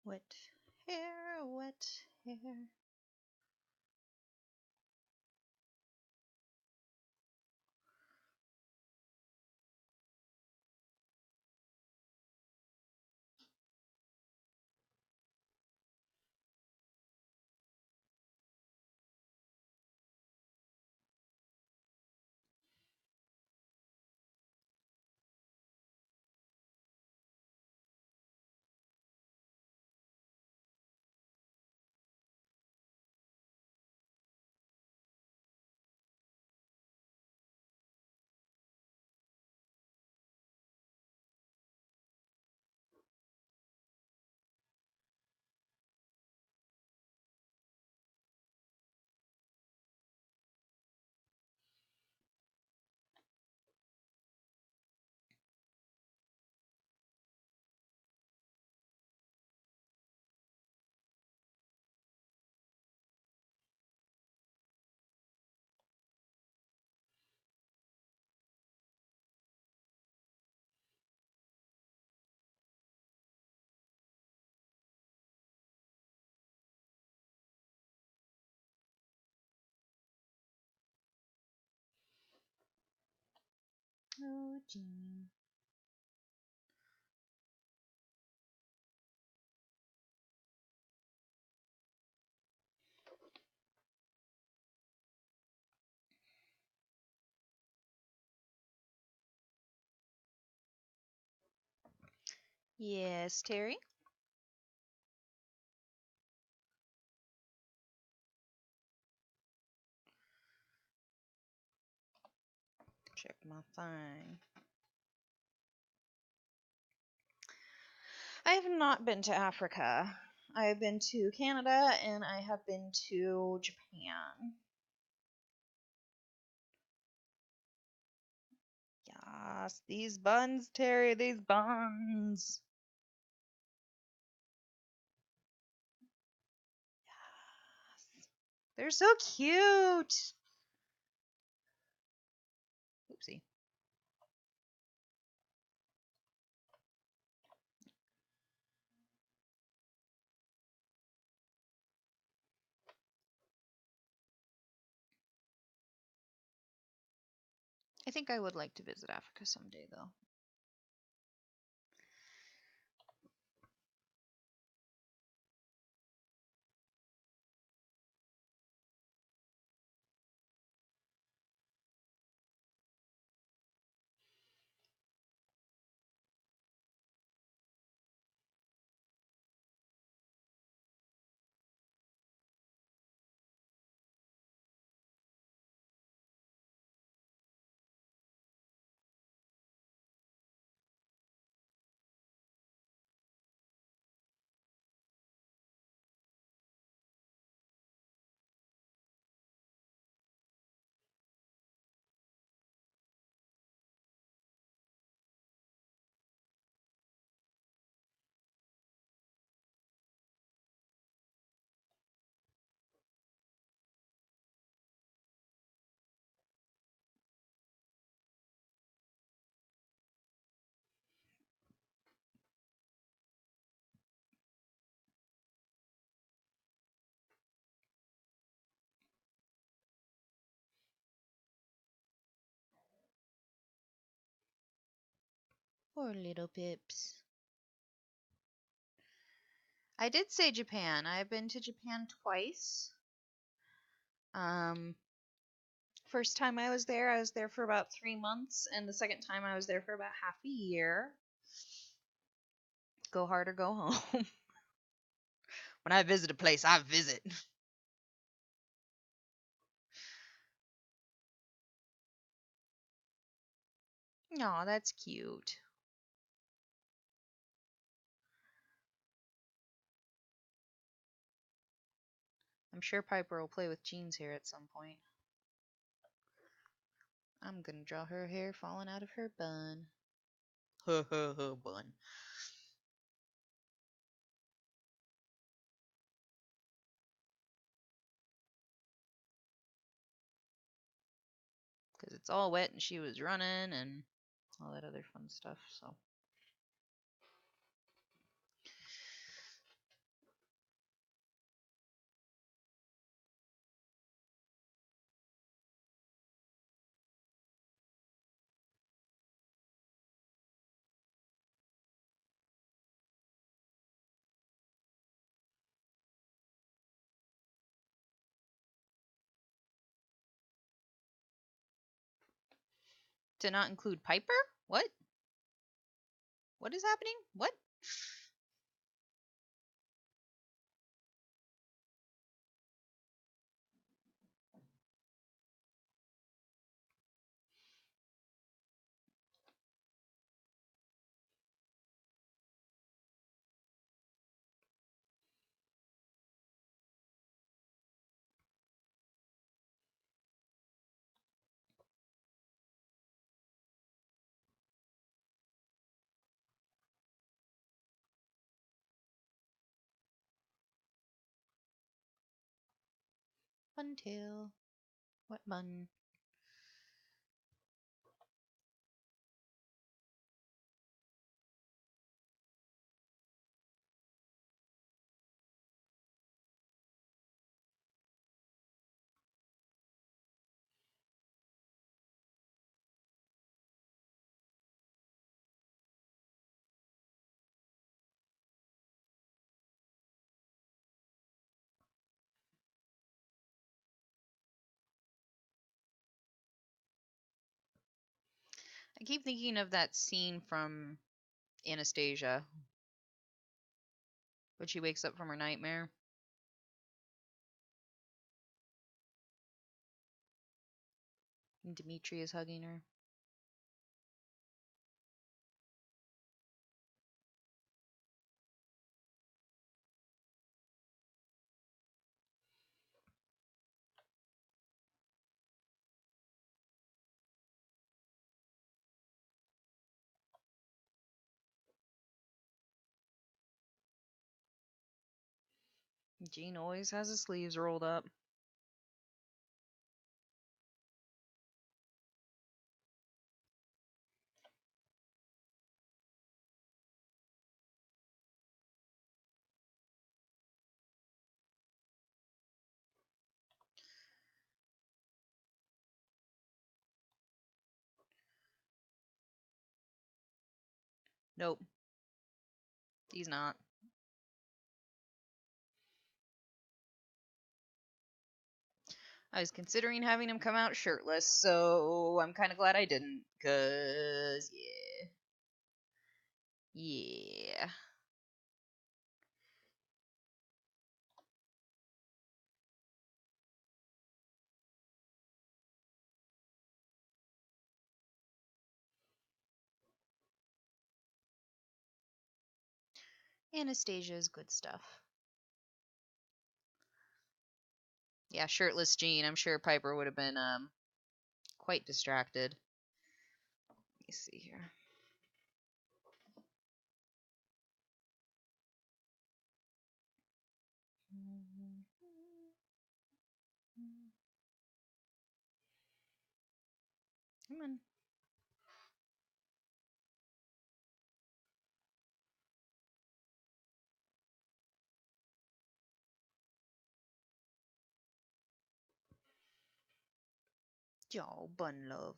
Wet hair, wet hair. Oh, Jean. Yes, Terry? Check my thing. I have not been to Africa. I have been to Canada and I have been to Japan. Yes, these buns, Terry, these buns. Yes. They're so cute. Oopsie. I think I would like to visit Africa someday, though. Poor little pips. I did say Japan. I've been to Japan twice. Um, First time I was there for about 3 months, and the second time I was there for about half a year. Go hard or go home. When I visit a place, I visit. Aw, that's cute. I'm sure Piper will play with Jean's hair at some point. I'm gonna draw her hair falling out of her bun. Bun. Because it's all wet and she was running and all that other fun stuff, so. To not include Piper? What? What is happening? What? Buntail. What bun? I keep thinking of that scene from Anastasia when she wakes up from her nightmare. And Dimitri is hugging her. Jean always has his sleeves rolled up. Nope, he's not. I was considering having him come out shirtless, so I'm kind of glad I didn't, cause yeah. Anastasia is good stuff. Yeah, shirtless Jean. I'm sure Piper would have been quite distracted. Let me see here. Come on. Yo, bun love.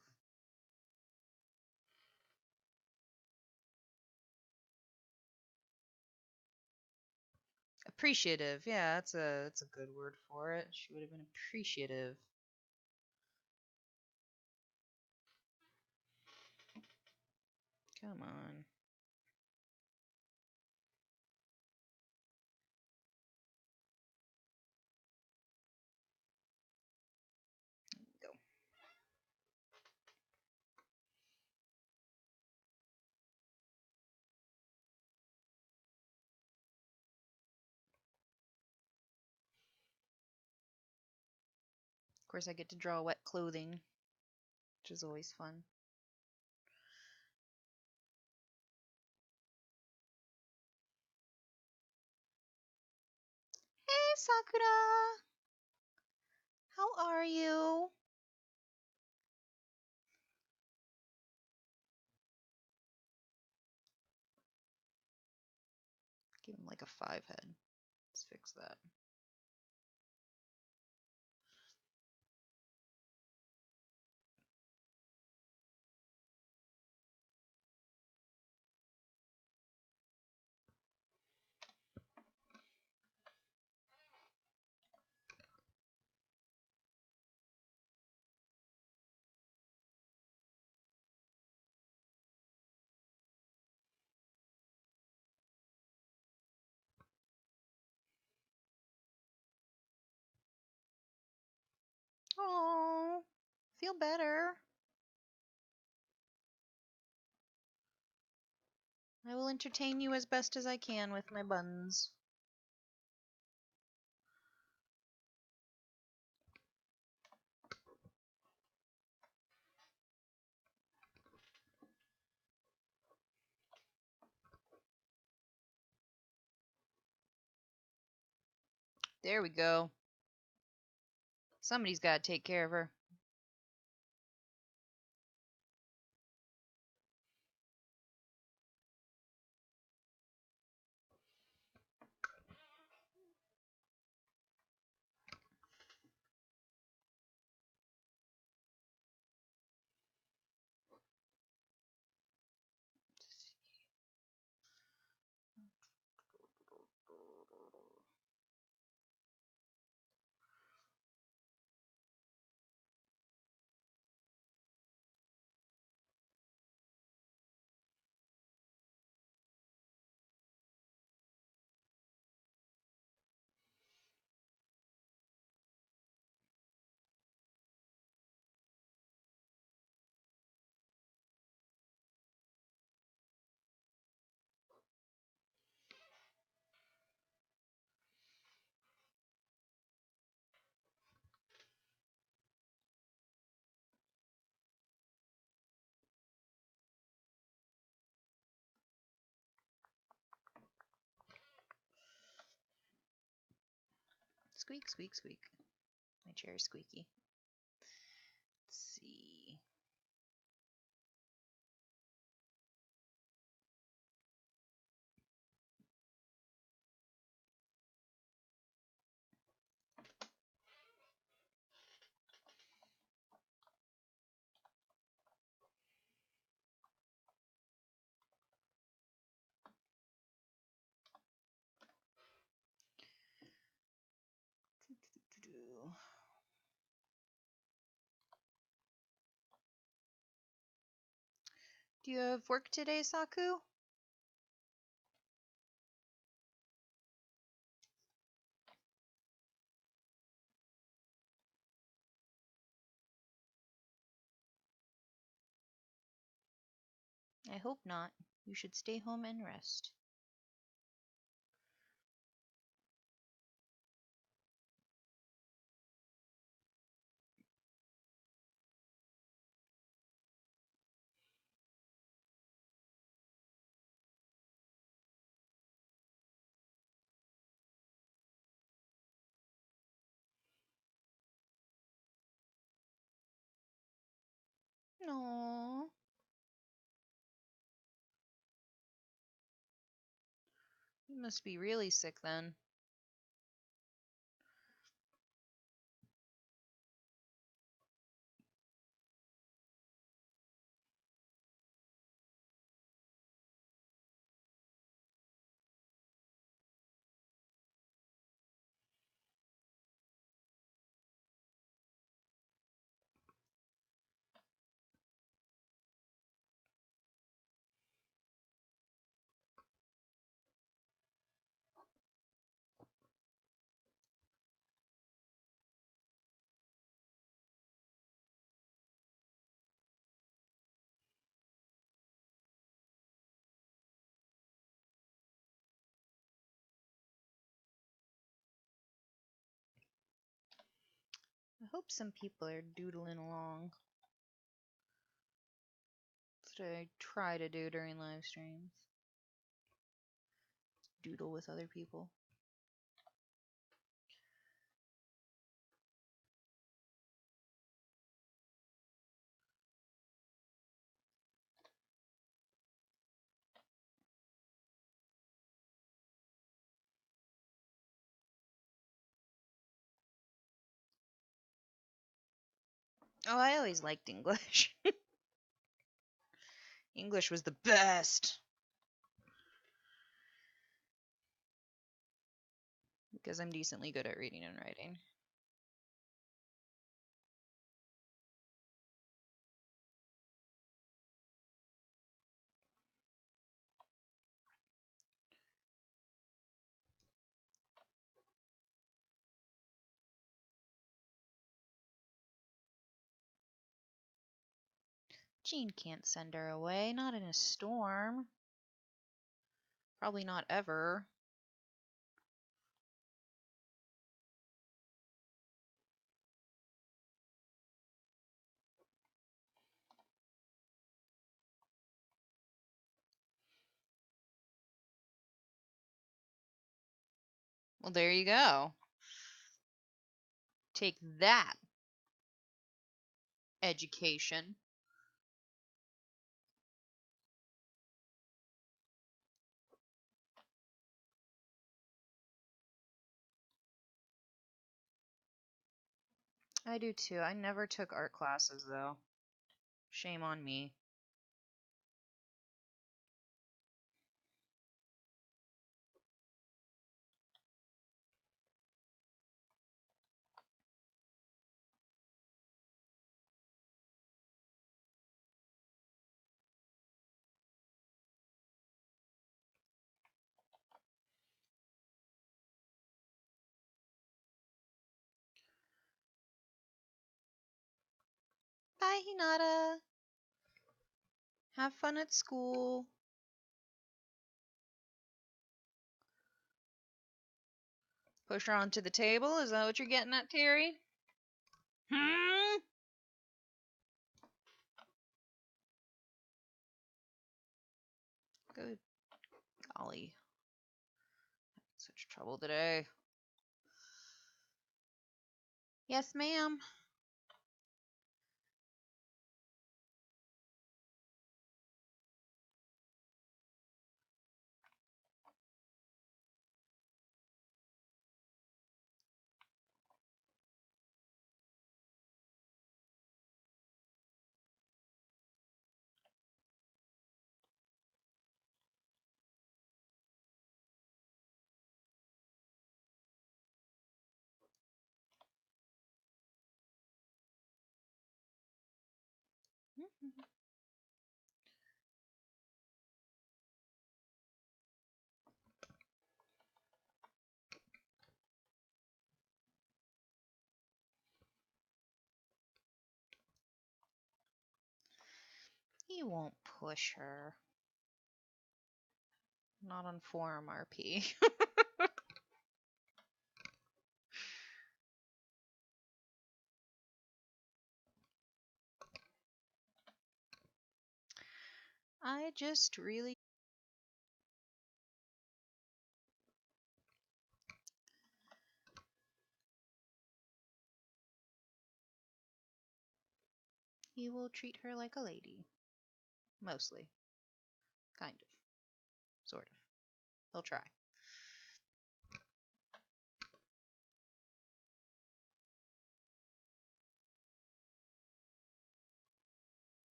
Appreciative. Yeah, that's a good word for it. She would have been appreciative. Come on. Go. Of course, I get to draw wet clothing, which is always fun. Hey, Sakura! How are you? Give him like a 5 head. Let's fix that. Oh, feel better. I will entertain you as best as I can with my buns. There we go. Somebody's got to take care of her. Squeak, squeak, squeak. My chair is squeaky. Let's see. Do you have work today, Saku? I hope not. You should stay home and rest. No. You must be really sick then. I hope some people are doodling along. That's what I try to do during live streams. Doodle with other people. Oh, I always liked English. English was the best. Because I'm decently good at reading and writing. Jean can't send her away, not in a storm. Probably not ever. Well, there you go. Take that, education. I do too. I never took art classes though. Shame on me. Bye, Hinata. Have fun at school. Push her onto the table. Is that what you're getting at, Terry? Good golly. Such trouble today. Yes, ma'am. He won't push her. Not on Forum RP. I just really. He will treat her like a lady. Mostly. Kind of. Sort of. He'll try.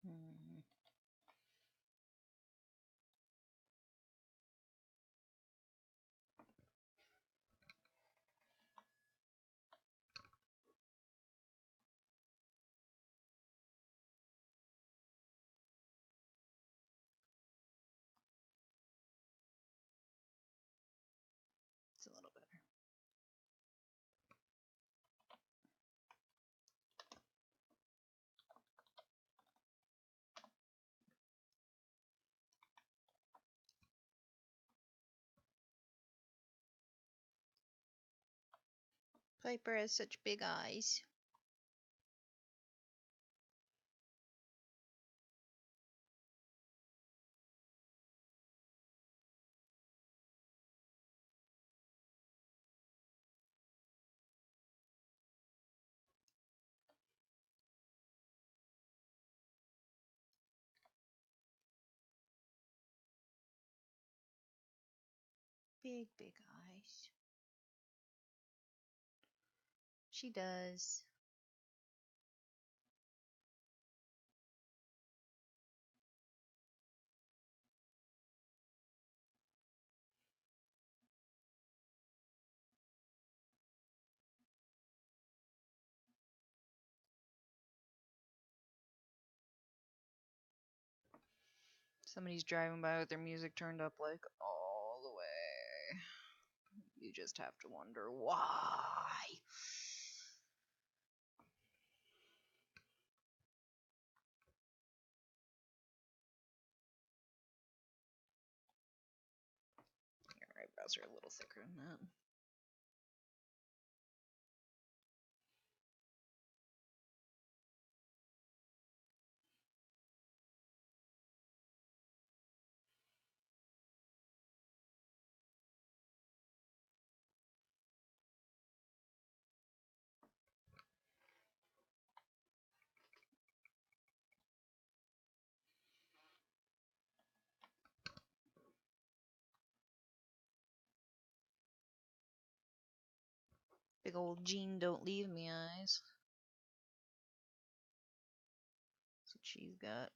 Hmm. It's a little better. Piper has such big eyes. Big, big eyes. She does. Somebody's driving by with their music turned up like all the way. You just have to wonder why. Your eyebrows are a little thicker than that. Big old Jean don't leave me eyes. That's what she's got.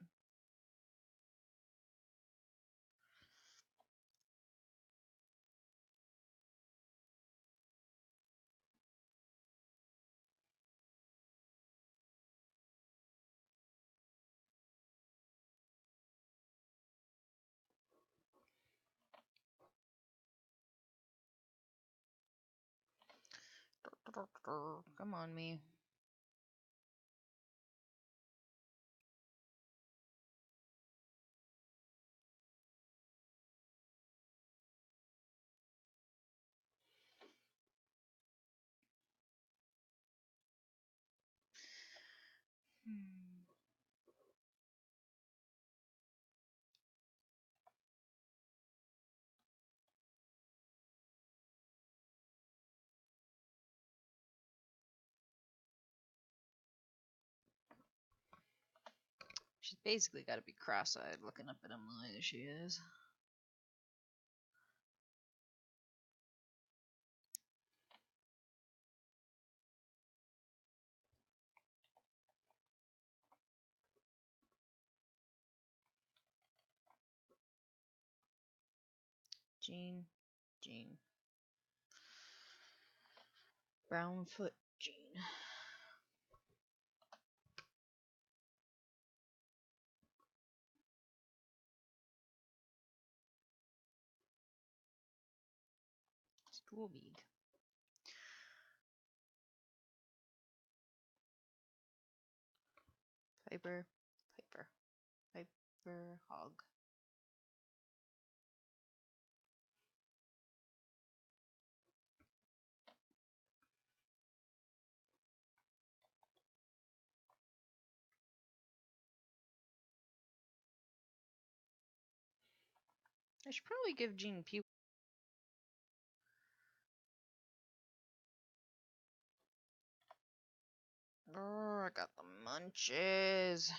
Come on, me. She's basically got to be cross-eyed looking up at him the way that she is. Jean. Brownfoot Jean. Stoolbeak. Piper Hog. I should probably give Jean Pew. Oh, I got the munches.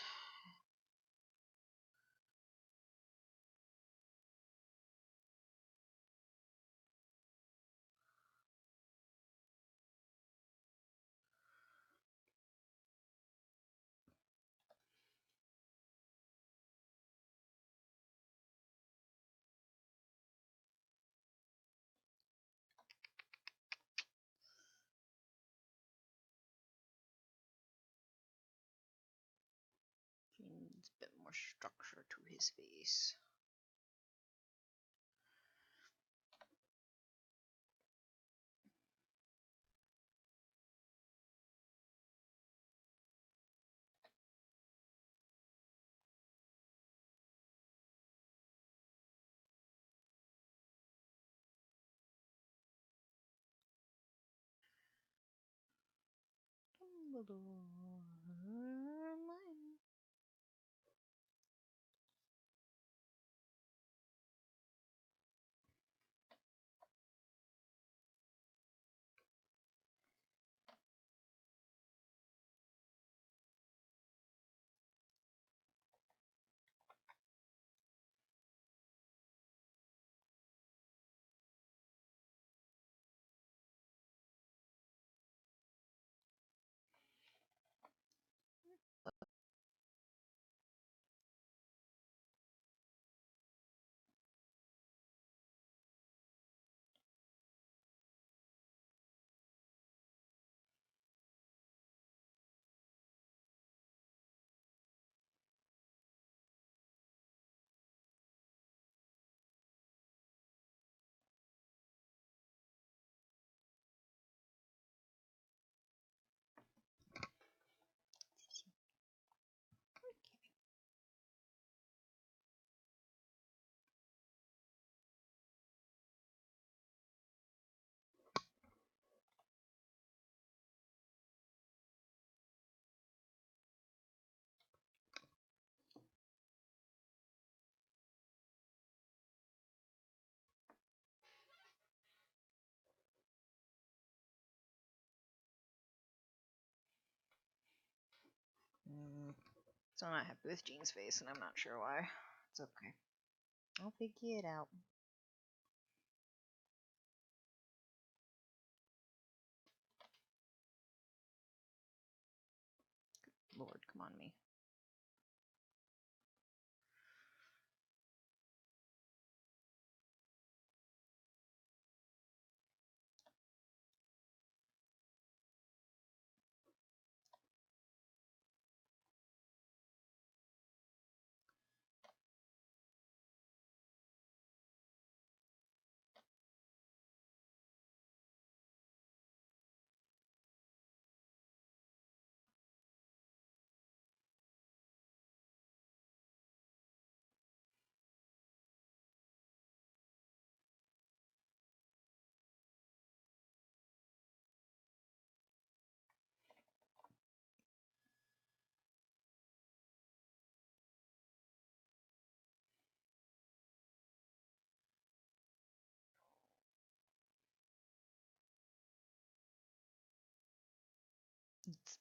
Needs a bit more structure to his face. Dumbledore, mine. So I'm not happy with Jean's face, and I'm not sure why. It's okay. I'll figure it out. Lord, come on, me. It's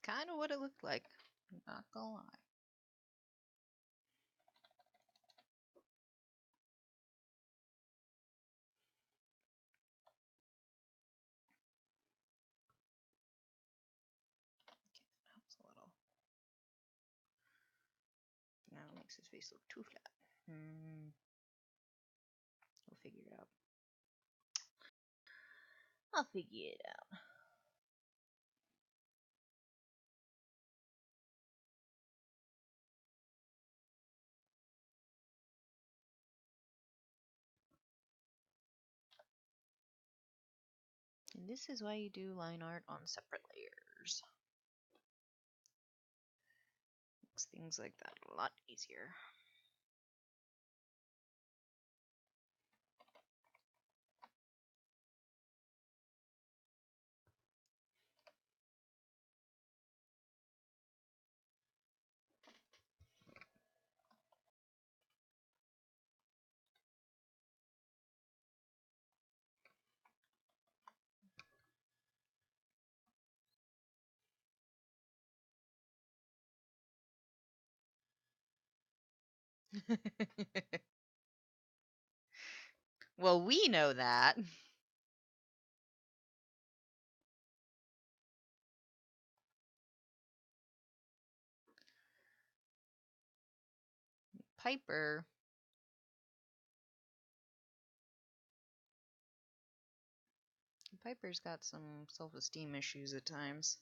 kind of what it looked like. I'm not gonna lie. Helps a little. Now it makes his face look too flat. We'll figure it out. I'll figure it out. And this is why you do line art on separate layers. Makes things like that a lot easier. Well, we know that. Piper's got some self-esteem issues at times.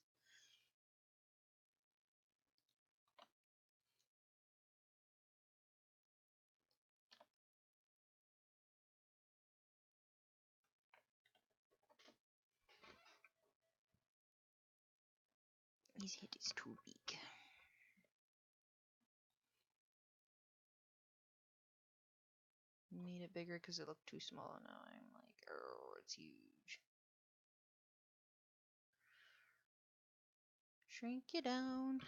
His head is too big. Made it bigger because it looked too small. Now I'm like, oh, it's huge. Shrink it down.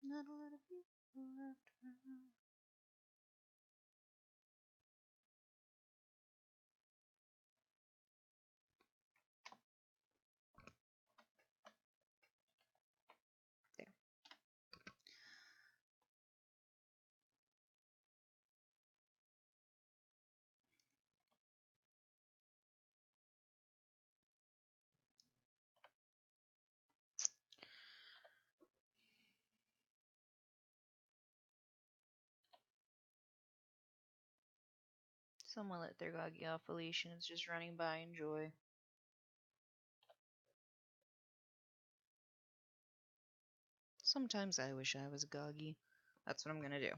Not a lot of people left around. There. Someone let their Goggy off a leash and it's just running by in joy. Sometimes I wish I was a Goggy. That's what I'm gonna do.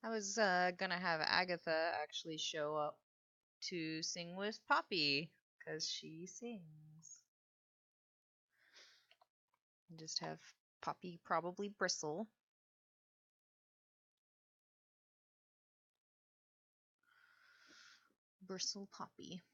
I was gonna have Agatha actually show up to sing with Poppy because she sings. And just have Poppy probably bristle. Bristle Poppy.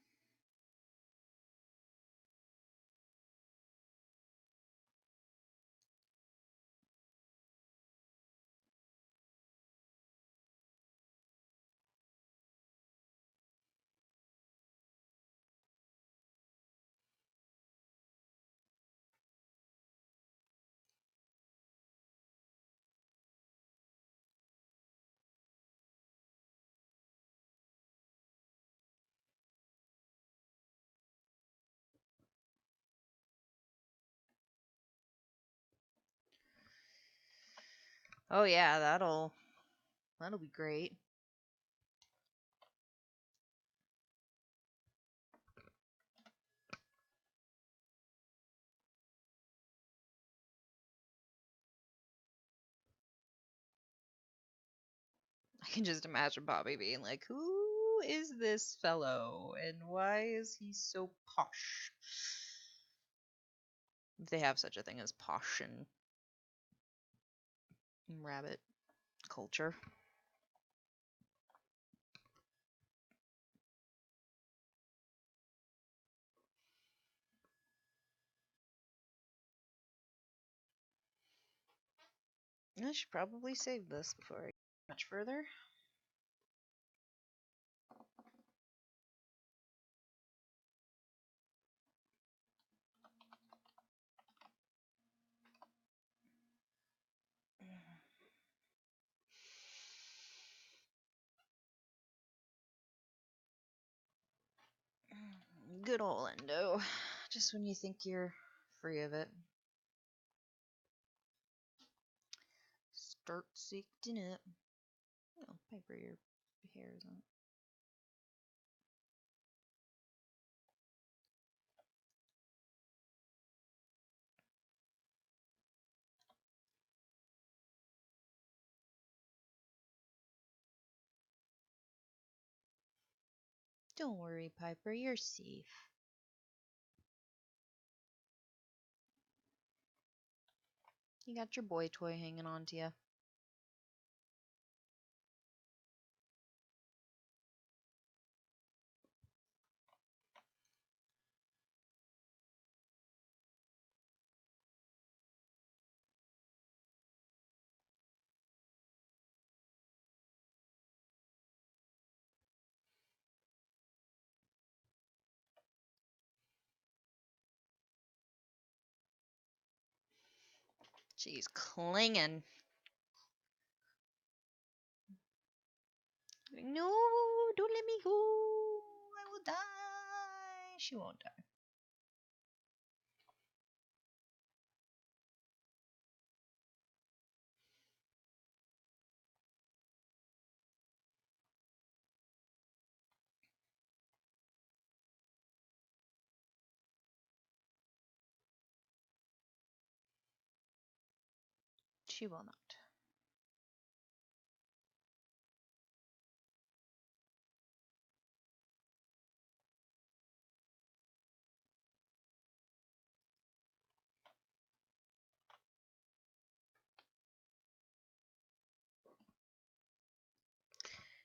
Oh yeah, that'll be great. I can just imagine Bobby being like, who is this fellow and why is he so posh? If they have such a thing as posh in rabbit culture. I should probably save this before I go much further. Good ol' endo. Just when you think you're free of it. Start sifting it. Oh, Piper, your hair is on. Don't worry, Piper, you're safe. You got your boy toy hanging on to you. She's clinging. No, don't let me go. I will die. She won't die. She will not.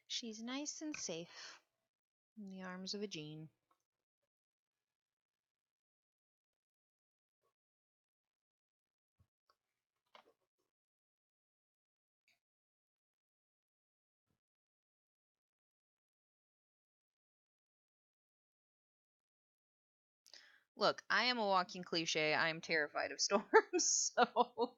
She's nice and safe in the arms of a Jean. Look, I am a walking cliche. I am terrified of storms, so.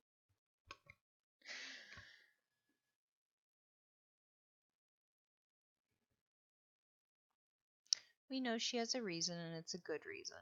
We know she has a reason, and it's a good reason.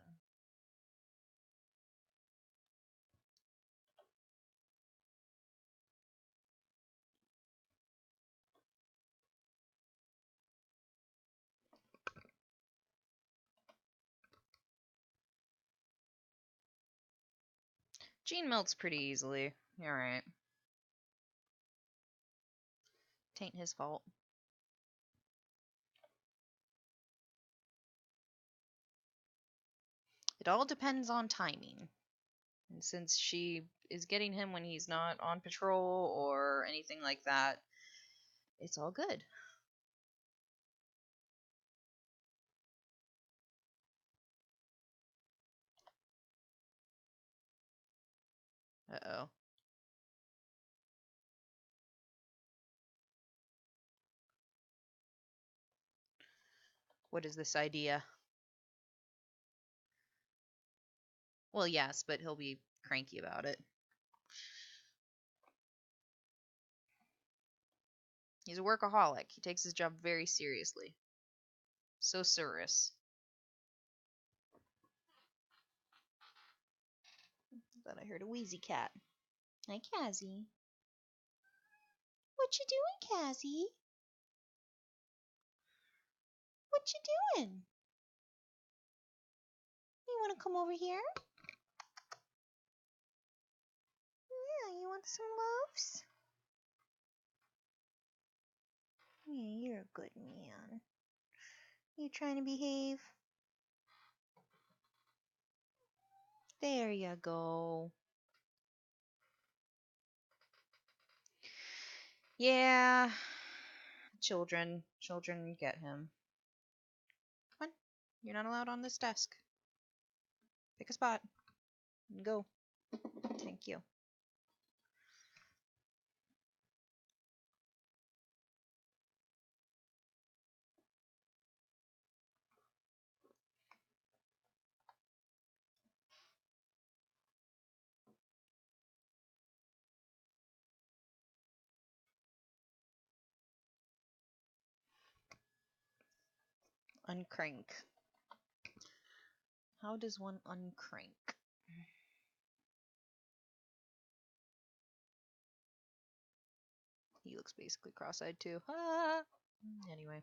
Jean melts pretty easily. Alright. Tain't his fault. It all depends on timing. And since she is getting him when he's not on patrol or anything like that, it's all good. Uh-oh. What is this idea? Well, yes, but he'll be cranky about it. He's a workaholic. He takes his job very seriously. So serious. Thought I heard a wheezy cat. Hi, Cassie. What you doing, Cassie? What you doing? You want to come over here? Yeah, you want some loaves? a good man. You trying to behave? There you go. Yeah. Children get him. Come on. You're not allowed on this desk. Pick a spot and go. Thank you. Uncrank. How does one uncrank? He looks basically cross-eyed too. Ah! Anyway.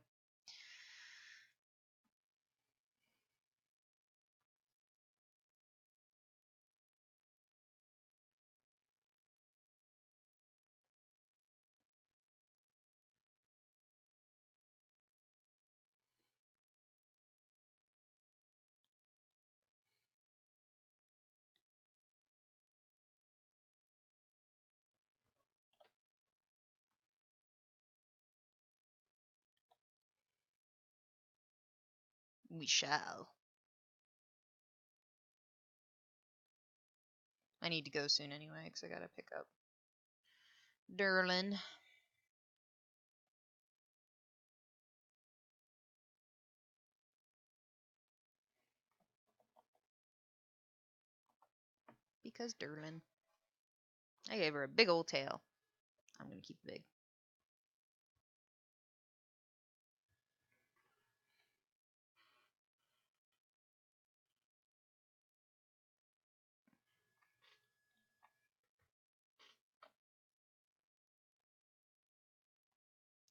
We shall. I need to go soon anyway, because I gotta pick up Derlin. Because Derlin. I gave her a big old tail. I'm gonna keep it big.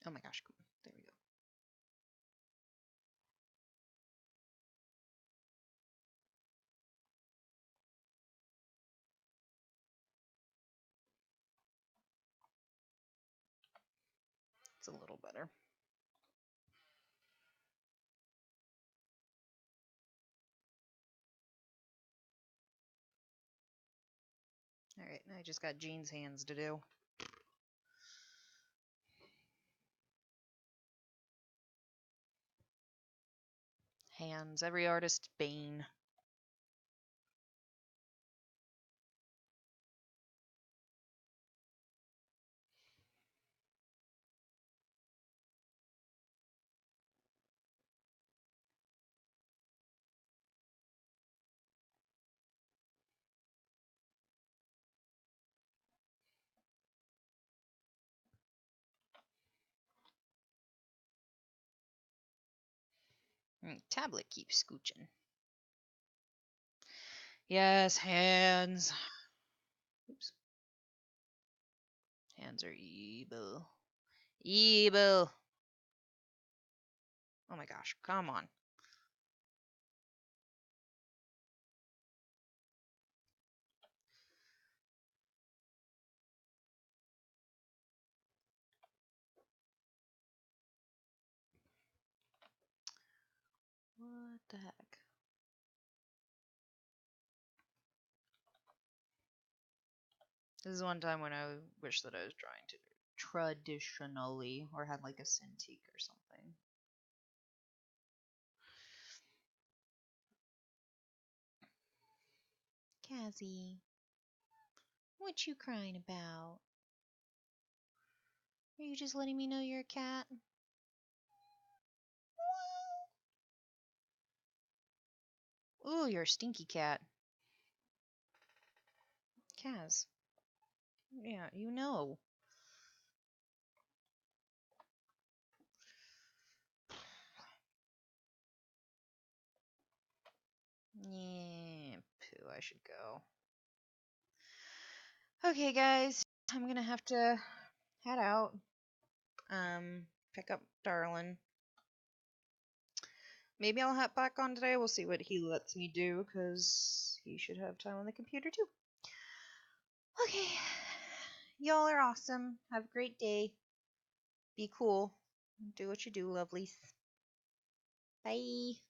Oh my gosh, cool. There we go. It's a little better. Alright, I just got Jean's hands to do. Hands. Every artist's bane. Tablet keeps scooching. Yes, hands. Oops. Hands are evil. Evil. Oh my gosh, come on. What the heck? This is one time when I wish that I was drawing to traditionally or had like a Cintiq or something. Cassie, what you crying about? Are you just letting me know you're a cat? Ooh, you're a stinky cat. Kaz. Yeah, you know. Yeah, poo, I should go. Okay, guys, I'm gonna have to head out. Pick up Darlin. Maybe I'll hop back on today. We'll see what he lets me do, because he should have time on the computer too. Okay. Y'all are awesome. Have a great day. Be cool. Do what you do, lovelies. Bye.